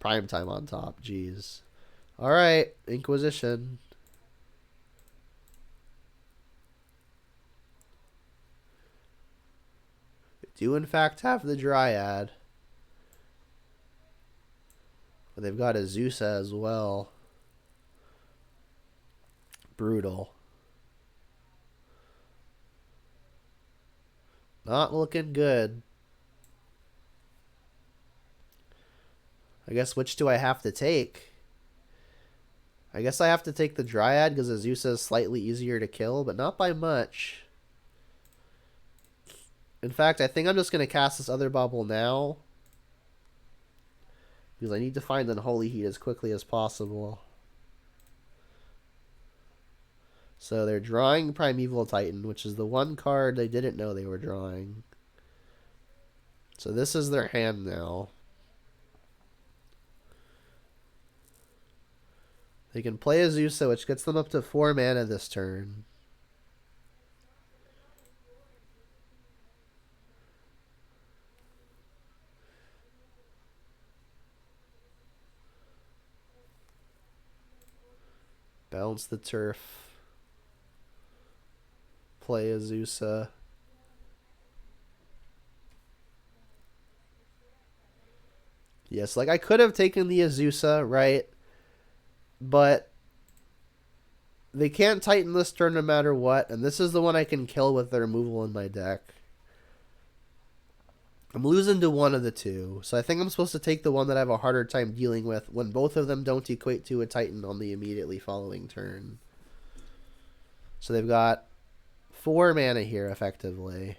Speaker 1: Prime time on top, jeez. Alright, Inquisition. They do in fact have the Dryad. But they've got a Zeus as well. Brutal. Not looking good. I guess which do I have to take? I guess I have to take the Dryad because Azusa is slightly easier to kill, but not by much. In fact, I think I'm just going to cast this other Bauble now, because I need to find Unholy Heat as quickly as possible. So they're drawing Primeval Titan, which is the one card they didn't know they were drawing. So this is their hand now. They can play Azusa, which gets them up to 4 mana this turn. Bounce the turf. Play Azusa. Yes, like I could have taken the Azusa, right? But they can't Titan this turn no matter what, and this is the one I can kill with the removal in my deck. I'm losing to one of the two, so I think I'm supposed to take the one that I have a harder time dealing with when both of them don't equate to a Titan on the immediately following turn. So they've got 4 mana here, effectively.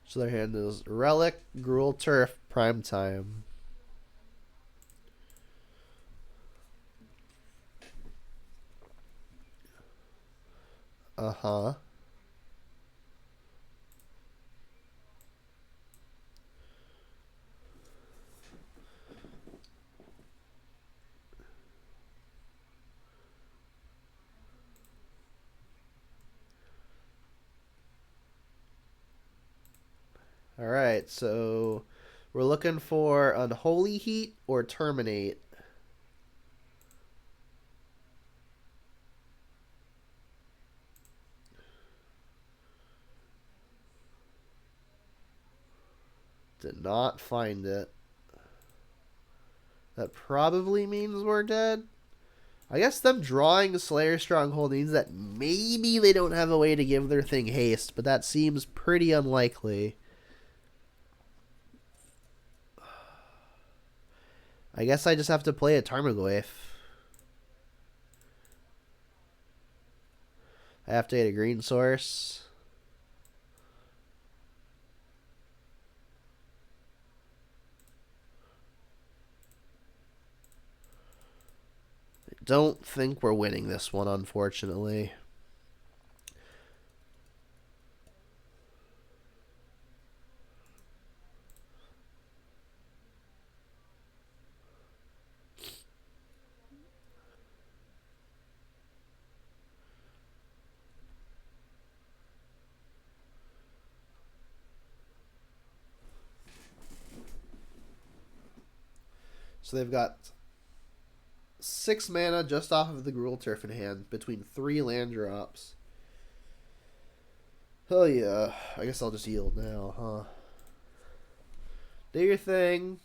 Speaker 1: So their hand is Relic, Gruul Turf, Primetime. Uh-huh. Alright, so we're looking for Unholy Heat or Terminate. Did not find it. That probably means we're dead. I guess them drawing Slayer Stronghold means that maybe they don't have a way to give their thing haste, but that seems pretty unlikely. I guess I just have to play a Tarmogoyf. I have to get a green source. I don't think we're winning this one, unfortunately. So they've got 6 mana just off of the Gruul Turf in hand between 3 land drops. Oh yeah, I guess I'll just yield now, huh? Do your thing.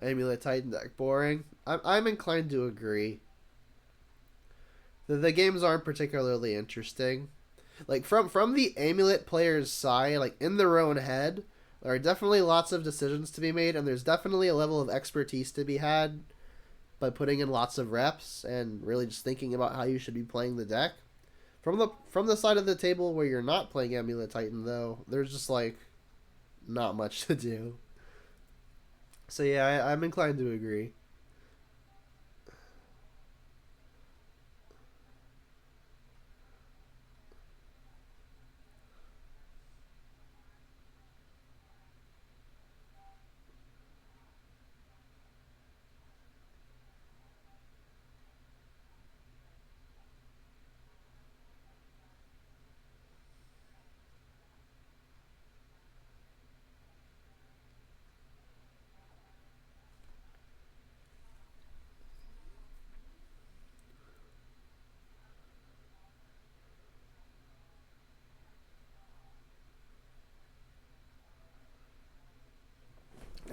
Speaker 1: Amulet Titan deck boring. I'm inclined to agree. The games aren't particularly interesting. Like from the Amulet player's side, like in their own head, there are definitely lots of decisions to be made, and there's definitely a level of expertise to be had by putting in lots of reps and really just thinking about how you should be playing the deck. From the side of the table where you're not playing Amulet Titan, though, there's just like not much to do. So yeah, I'm inclined to agree.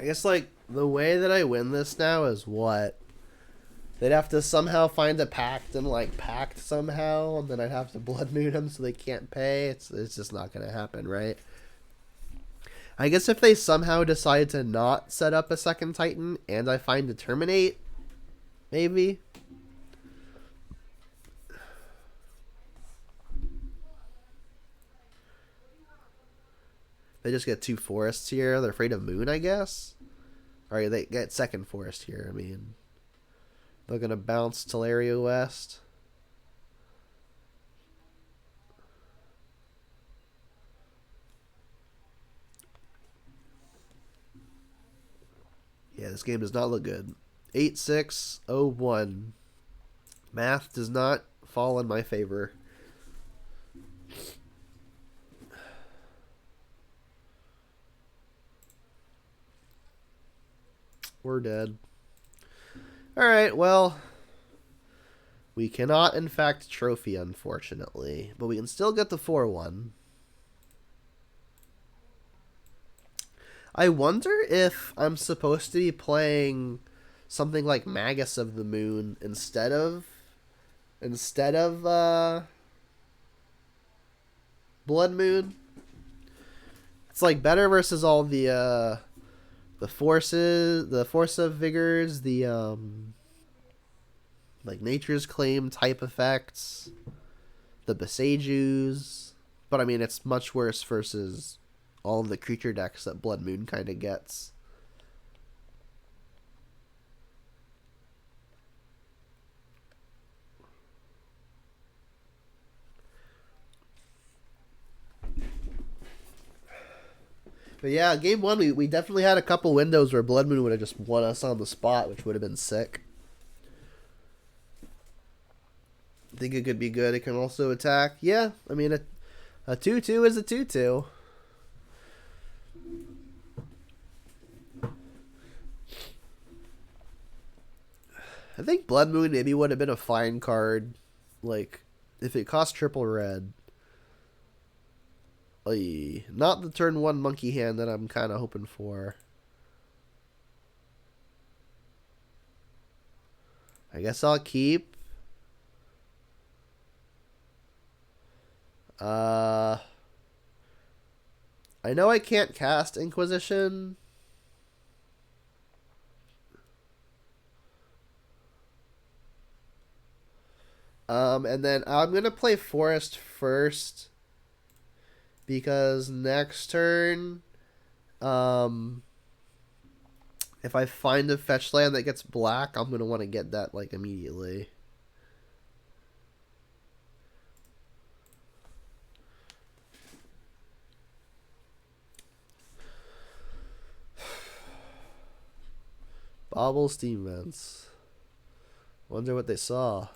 Speaker 1: I guess, like, the way that I win this now is what? They'd have to somehow find a pact and, like, pact somehow, and then I'd have to Blood Moon them so they can't pay. It's just not going to happen, right? I guess if they somehow decide to not set up a second Titan and I find a Terminate, maybe. They just get 2 forests here. They're afraid of Moon, I guess. Or they get second forest here, I mean. They're going to bounce Teleria West. Yeah, this game does not look good. 8-6-0-1. Math does not fall in my favor. We're dead. Alright, well, we cannot, in fact, trophy, unfortunately. But we can still get the 4-1. I wonder if I'm supposed to be playing something like Magus of the Moon instead of Blood Moon. It's like better versus all the forces, the Force of Vigors, the like Nature's Claim type effects, the Besejus. But I mean, it's much worse versus all of the creature decks that Blood Moon kind of gets. But yeah, game one, we definitely had a couple windows where Blood Moon would have just won us on the spot, which would have been sick. I think it could be good. It can also attack. Yeah, I mean, a 2-2 is a 2-2. I think Blood Moon maybe would have been a fine card, like, if it cost triple red. Not the turn 1 Monkey Hand that I'm kind of hoping for. I guess I'll keep. I know I can't cast Inquisition. And then I'm going to play Forest first. Because next turn, if I find a fetch land that gets black, I'm going to want to get that, like, immediately. Bobble Steam Vents. Wonder what they saw.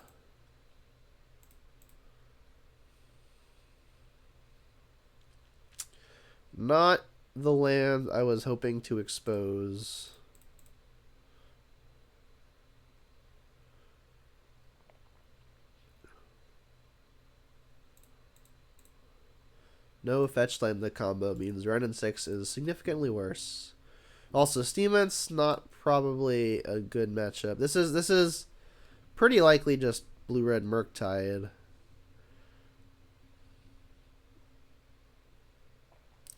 Speaker 1: Not the land I was hoping to expose. No fetch land the combo means Ren and 6 is significantly worse. Also, Steam Vent's not probably a good matchup. This is pretty likely just blue-red Murktide.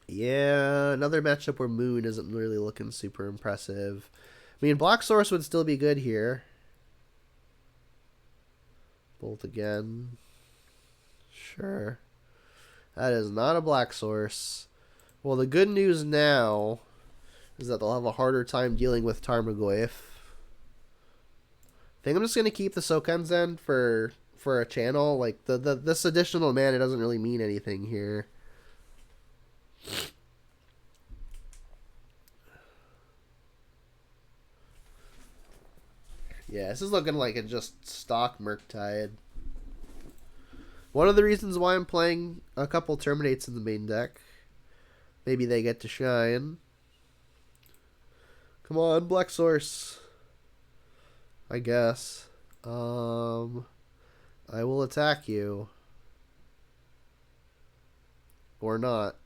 Speaker 1: Yeah, another matchup where Moon isn't really looking super impressive. I mean, Black Source would still be good here. Bolt again. Sure. That is not a Black Source. Well, the good news now is that they'll have a harder time dealing with Tarmogoyf. I think I'm just going to keep the Sokenzen for a channel. Like, this additional mana doesn't really mean anything here. Yeah, this is looking like a just stock Murktide. One of the reasons why I'm playing a couple Terminates in the main deck. Maybe they get to shine. Come on, Black Source. I guess. I will attack you. Or not.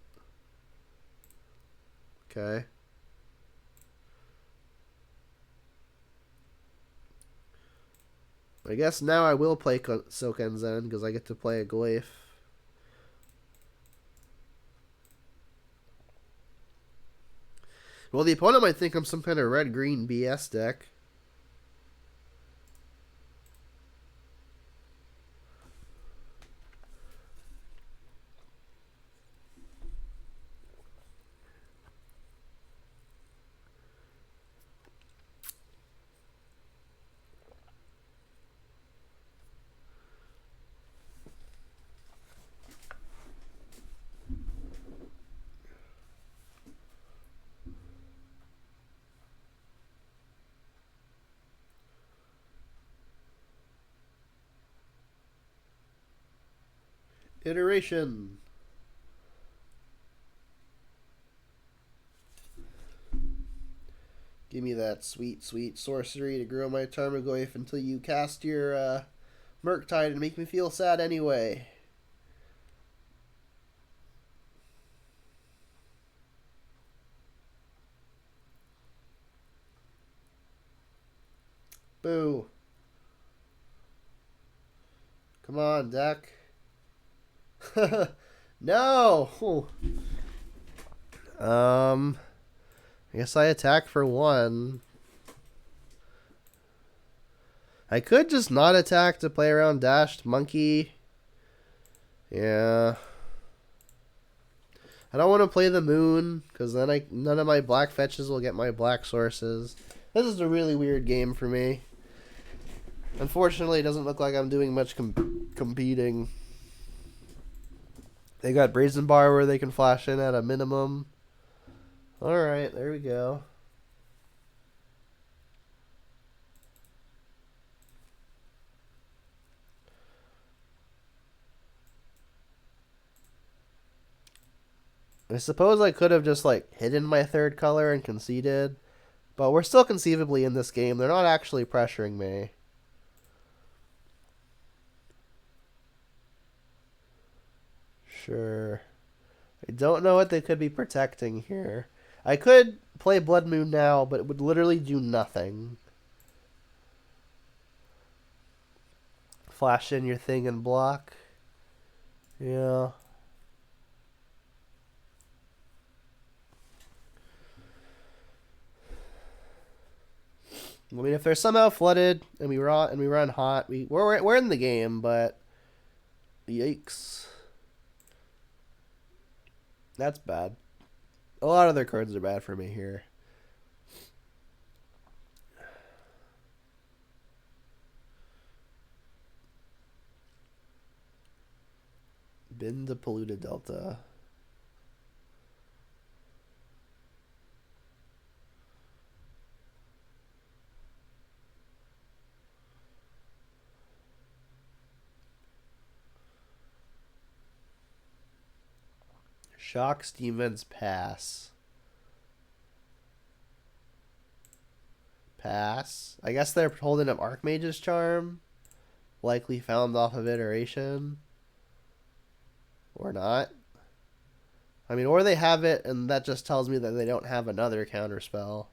Speaker 1: Okay. I guess now I will play Soken Zen because I get to play a Glyph. Well, the opponent might think I'm some kind of red-green BS deck. Iteration. Give me that sweet, sweet sorcery to grow my Tarmogoyf until you cast your Murktide and make me feel sad anyway. Boo. Come on, deck. No! I guess I attack for 1. I could just not attack to play around Dashed Monkey. Yeah. I don't want to play the Moon, because then none of my black fetches will get my black sources. This is a really weird game for me. Unfortunately, it doesn't look like I'm doing much competing. They got Brazen Bar where they can flash in at a minimum. Alright, there we go. I suppose I could have just, like, hidden my third color and conceded. But we're still conceivably in this game. They're not actually pressuring me. Sure. I don't know what they could be protecting here. I could play Blood Moon now, but it would literally do nothing. Flash in your thing and block. Yeah. I mean, if they're somehow flooded and we run hot, we're in the game, but yikes, that's bad. A lot of their cards are bad for me here. Been to Polluted Delta. Shocks Demons pass. Pass. I guess they're holding up Archmage's Charm. Likely found off of Iteration. Or not. I mean, or they have it, and that just tells me that they don't have another counterspell.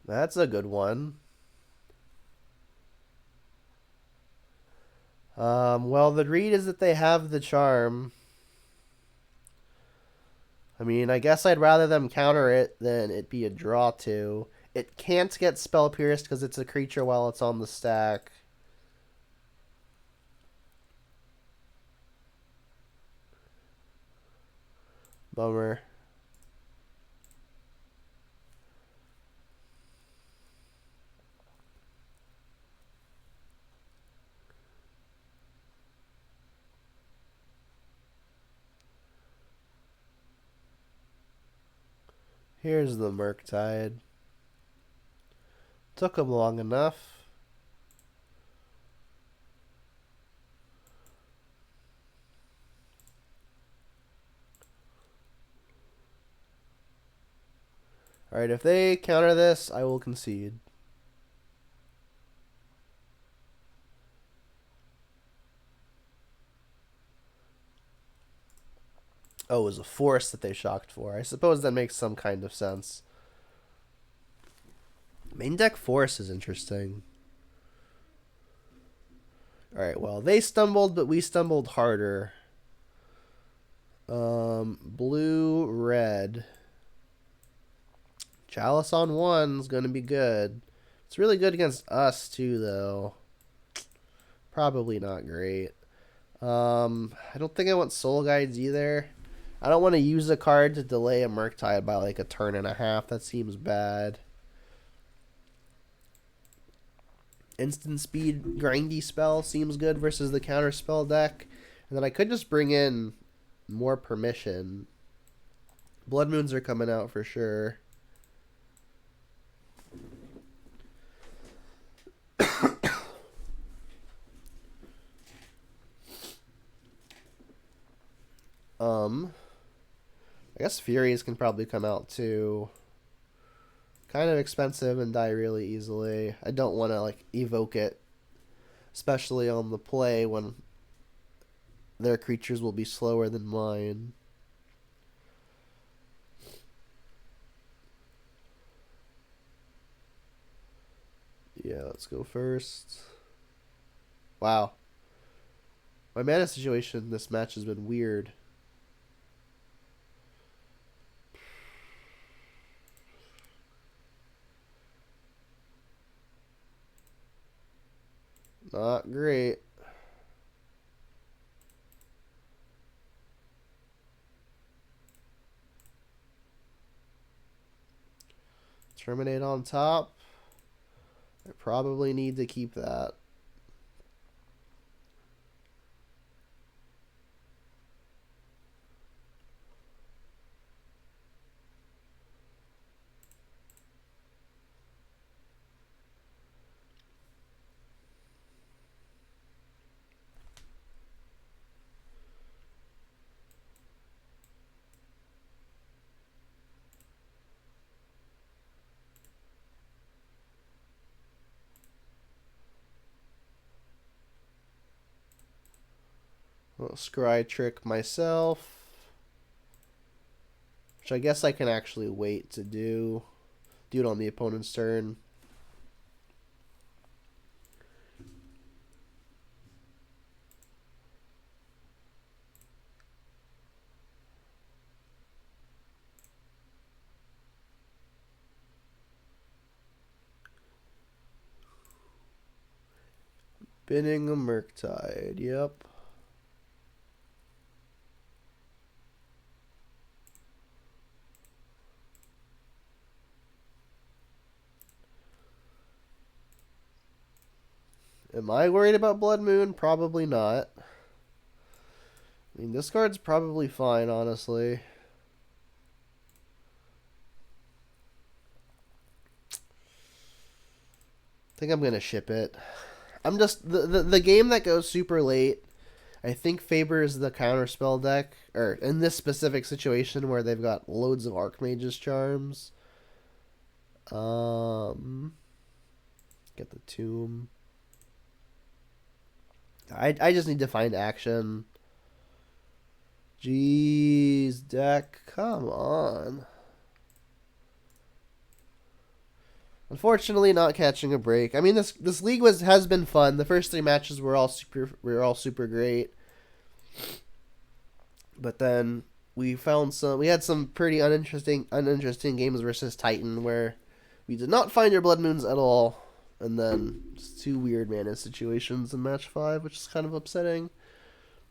Speaker 1: That's a good one. Well, the read is that they have the charm. I mean, I guess I'd rather them counter it than it be a draw to. It can't get Spell Pierced because it's a creature while it's on the stack. Bummer. Here's the Murktide. Took him long enough. Alright, if they counter this, I will concede. Oh, it was a force that they shocked for. I suppose that makes some kind of sense. Main deck force is interesting. Alright, well, they stumbled, but we stumbled harder. Blue, red. Chalice on 1 is going to be good. It's really good against us, too, though. Probably not great. I don't think I want Soul Guides either. I don't want to use a card to delay a Murktide by like a turn and a half. That seems bad. Instant speed grindy spell seems good versus the counter spell deck. And then I could just bring in more permission. Blood Moons are coming out for sure. I guess Furies can probably come out too. Kind of expensive and die really easily. I don't want to like evoke it, especially on the play when their creatures will be slower than mine. Yeah, let's go first. Wow. My mana situation this match has been weird. Not great. Terminate on top. I probably need to keep that. I'll scry trick myself. Which I guess I can actually wait to do. Do it on the opponent's turn. Binning a Murktide, yep. Am I worried about Blood Moon? Probably not. I mean, this card's probably fine, honestly. I think I'm going to ship it. I'm just... The game that goes super late, I think favors the counterspell deck. Or in this specific situation where they've got loads of Archmage's Charms. Get the Tomb. I just need to find action. Jeez, deck, come on. Unfortunately, not catching a break. I mean, this league has been fun. The first 3 matches were all super great, but then we had some pretty uninteresting games versus Titan where we did not find your Blood Moons at all. And then just 2 weird mana situations in match 5, which is kind of upsetting.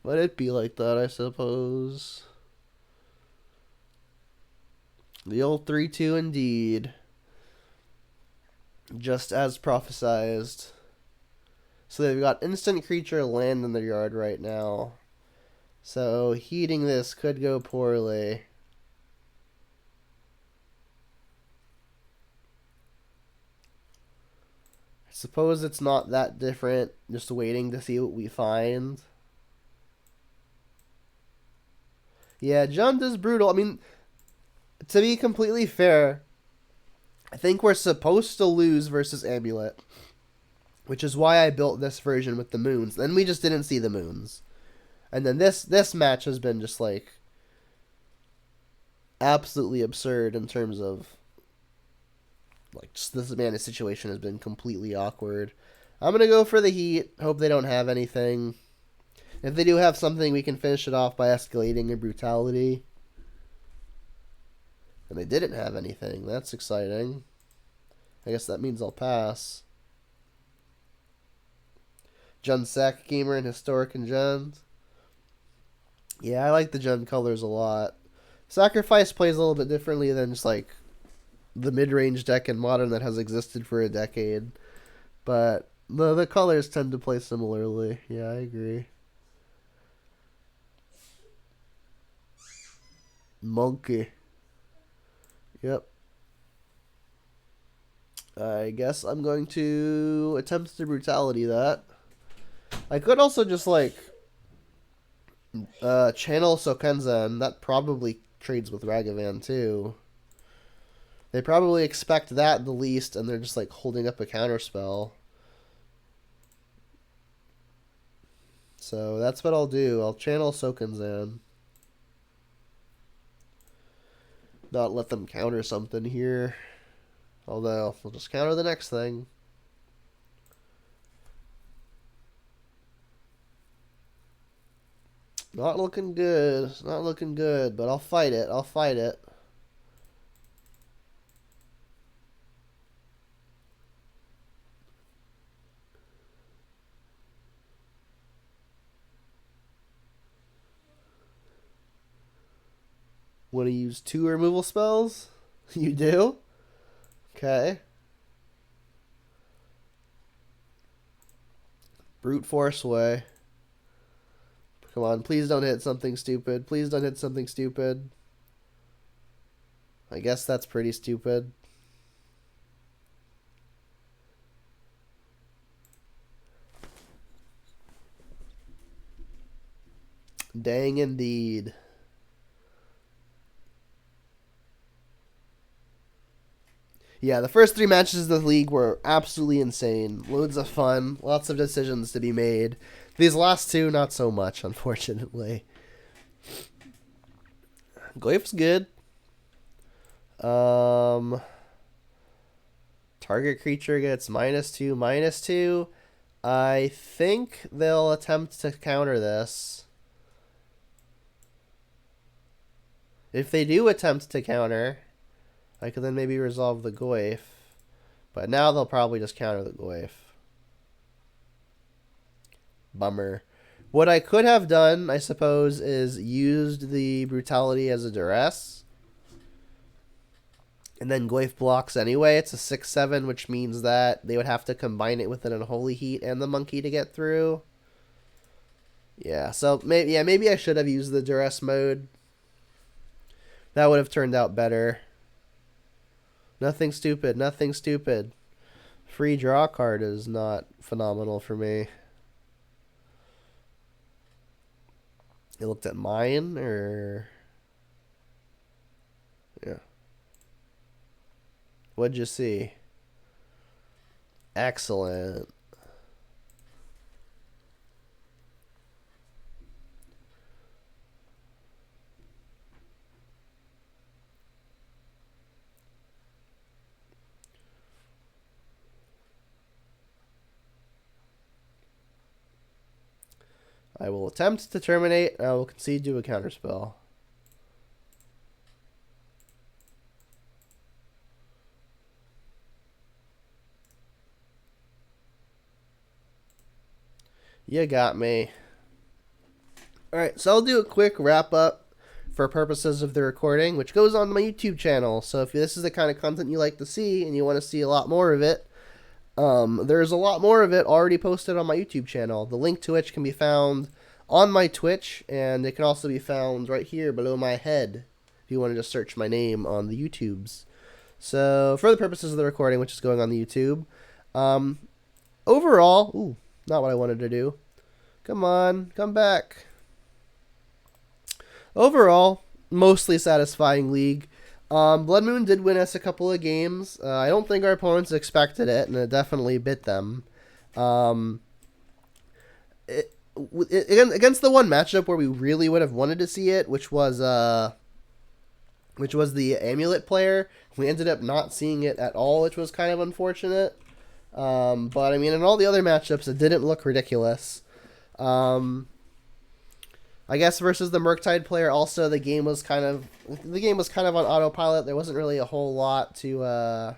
Speaker 1: Let it be like that, I suppose. The old 3-2 indeed. Just as prophesized. So they've got instant creature land in their yard right now. So heating this could go poorly. Suppose it's not that different, just waiting to see what we find. Yeah, Jund is brutal. I mean, to be completely fair, I think we're supposed to lose versus Amulet, which is why I built this version with the moons. Then we just didn't see the moons. And then this match has been just like absolutely absurd in terms of like just this mana situation has been completely awkward. I'm gonna go for the Heat. Hope they don't have anything. If they do have something, we can finish it off by escalating in Brutality. And they didn't have anything. That's exciting. I guess that means I'll pass. Jund Sack Gamer and Historic and Jund. Yeah, I like the Jund colors a lot. Sacrifice plays a little bit differently than just like the mid-range deck in Modern that has existed for a decade. But the colors tend to play similarly. Yeah, I agree. Monkey. Yep. I guess I'm going to attempt to Brutality that. I could also just like channel Sokenzen. That probably trades with Ragavan too. They probably expect that the least, and they're just like holding up a counterspell. So that's what I'll do. I'll channel Sokenzen. Not let them counter something here. Although, we'll just counter the next thing. Not looking good. Not looking good, but I'll fight it. I'll fight it. Want to use 2 removal spells? You do? Okay. Brute Force Way. Come on, please don't hit something stupid. Please don't hit something stupid. I guess that's pretty stupid. Dang indeed. Yeah, the first 3 matches of the league were absolutely insane. Loads of fun. Lots of decisions to be made. These last 2, not so much, unfortunately. Goyf's good. Target creature gets -2, -2. I think they'll attempt to counter this. If they do attempt to counter, I could then maybe resolve the Goyf. But now they'll probably just counter the Goyf. Bummer. What I could have done, I suppose, is used the Brutality as a duress. And then Goyf blocks anyway. It's a 6/7, which means that they would have to combine it with an Unholy Heat and the Monkey to get through. Yeah, so maybe I should have used the duress mode. That would have turned out better. Nothing stupid. Nothing stupid. Free draw card is not phenomenal for me. You looked at mine, or... Yeah. What'd you see? Excellent. I will attempt to terminate. I will concede to a counterspell. You got me. Alright, so I'll do a quick wrap up for purposes of the recording, which goes on my YouTube channel. So if this is the kind of content you like to see and you want to see a lot more of it, there's a lot more of it already posted on my YouTube channel. The link to which can be found on my Twitch, and it can also be found right here below my head if you want to just search my name on the YouTubes. So for the purposes of the recording, which is going on the YouTube, overall, ooh, not what I wanted to do. Come on, come back. Overall, mostly satisfying league. Blood Moon did win us a couple of games. I don't think our opponents expected it, and it definitely bit them. Um, against the one matchup where we really would have wanted to see it, which was the Amulet player, we ended up not seeing it at all, which was kind of unfortunate. But I mean, in all the other matchups, it didn't look ridiculous. I guess versus the Murktide player, also the game was kind of on autopilot. There wasn't really a whole lot to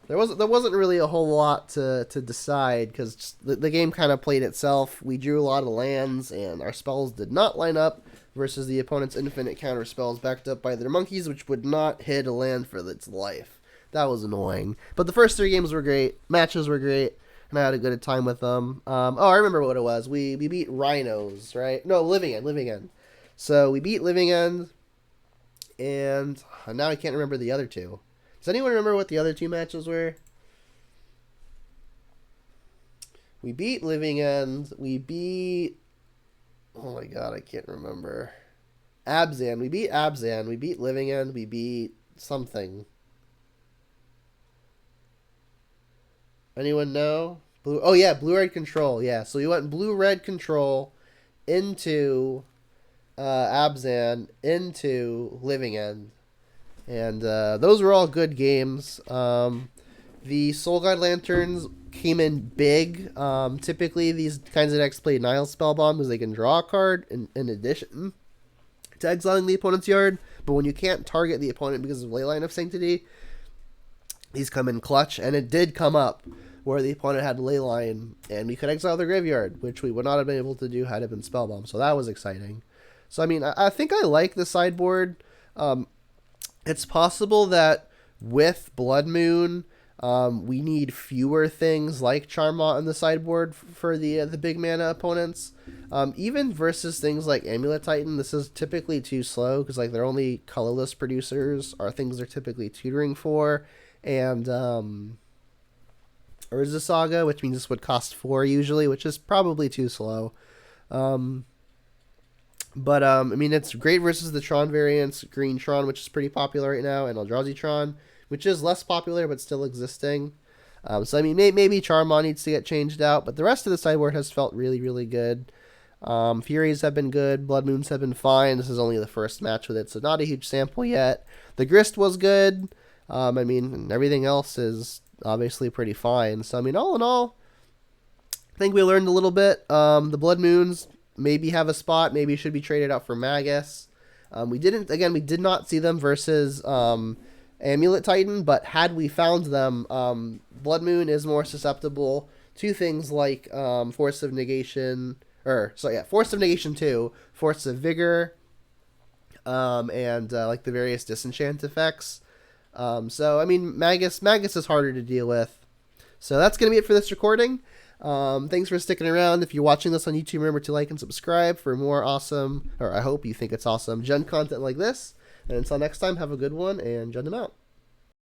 Speaker 1: there wasn't really a whole lot to decide because the game kind of played itself. We drew a lot of lands, and our spells did not line up versus the opponent's infinite counter spells backed up by their monkeys, which would not hit a land for its life. That was annoying. But the first 3 games were great. Matches were great. And I had a good time with them. I remember what it was. We beat Rhinos, right? No, Living End. So we beat Living End, and now I can't remember the other 2. Does anyone remember what the other 2 matches were? We beat Living End. We beat... Oh my god, I can't remember. Abzan. We beat Abzan. We beat Living End. We beat something. Anyone know? Blue-red control. Yeah, so we went blue-red control into Abzan, into Living End. And those were all good games. The Soul Guide Lanterns came in big. Typically, these kinds of decks play Nile Spellbomb because they can draw a card in addition to exiling the opponent's yard. But when you can't target the opponent because of Leyline of Sanctity, these come in clutch. And it did come up where the opponent had Leyline, and we could exile their graveyard, which we would not have been able to do had it been Spellbomb. So that was exciting. So, I mean, I think I like the sideboard. It's possible that with Blood Moon, we need fewer things like Charmot in the sideboard for the big mana opponents. Even versus things like Amulet Titan, this is typically too slow because like their only colorless producers are things they're typically tutoring for, and Urza Saga, which means this would cost 4 usually, which is probably too slow. But I mean, it's great versus the Tron variants, Green Tron, which is pretty popular right now, and Eldrazi Tron, which is less popular but still existing. So I mean, maybe Charmant needs to get changed out, but the rest of the sideboard has felt really, really good. Furies have been good, Blood Moons have been fine. This is only the first match with it, so not a huge sample yet. The Grist was good. I mean, everything else is obviously pretty fine. So I mean, all in all, I think we learned a little bit. The Blood Moons maybe have a spot, maybe should be traded out for Magus. We did not see them versus Amulet Titan, but had we found them, Blood Moon is more susceptible to things like Force of Negation, Force of Negation 2, Force of Vigor, and like the various disenchant effects. So I mean, Magus is harder to deal with. So that's gonna be it for this recording. Thanks for sticking around. If you're watching this on YouTube, remember to like and subscribe for more awesome, or I hope you think it's awesome, Gen content like this. And until next time, have a good one and Gen them out.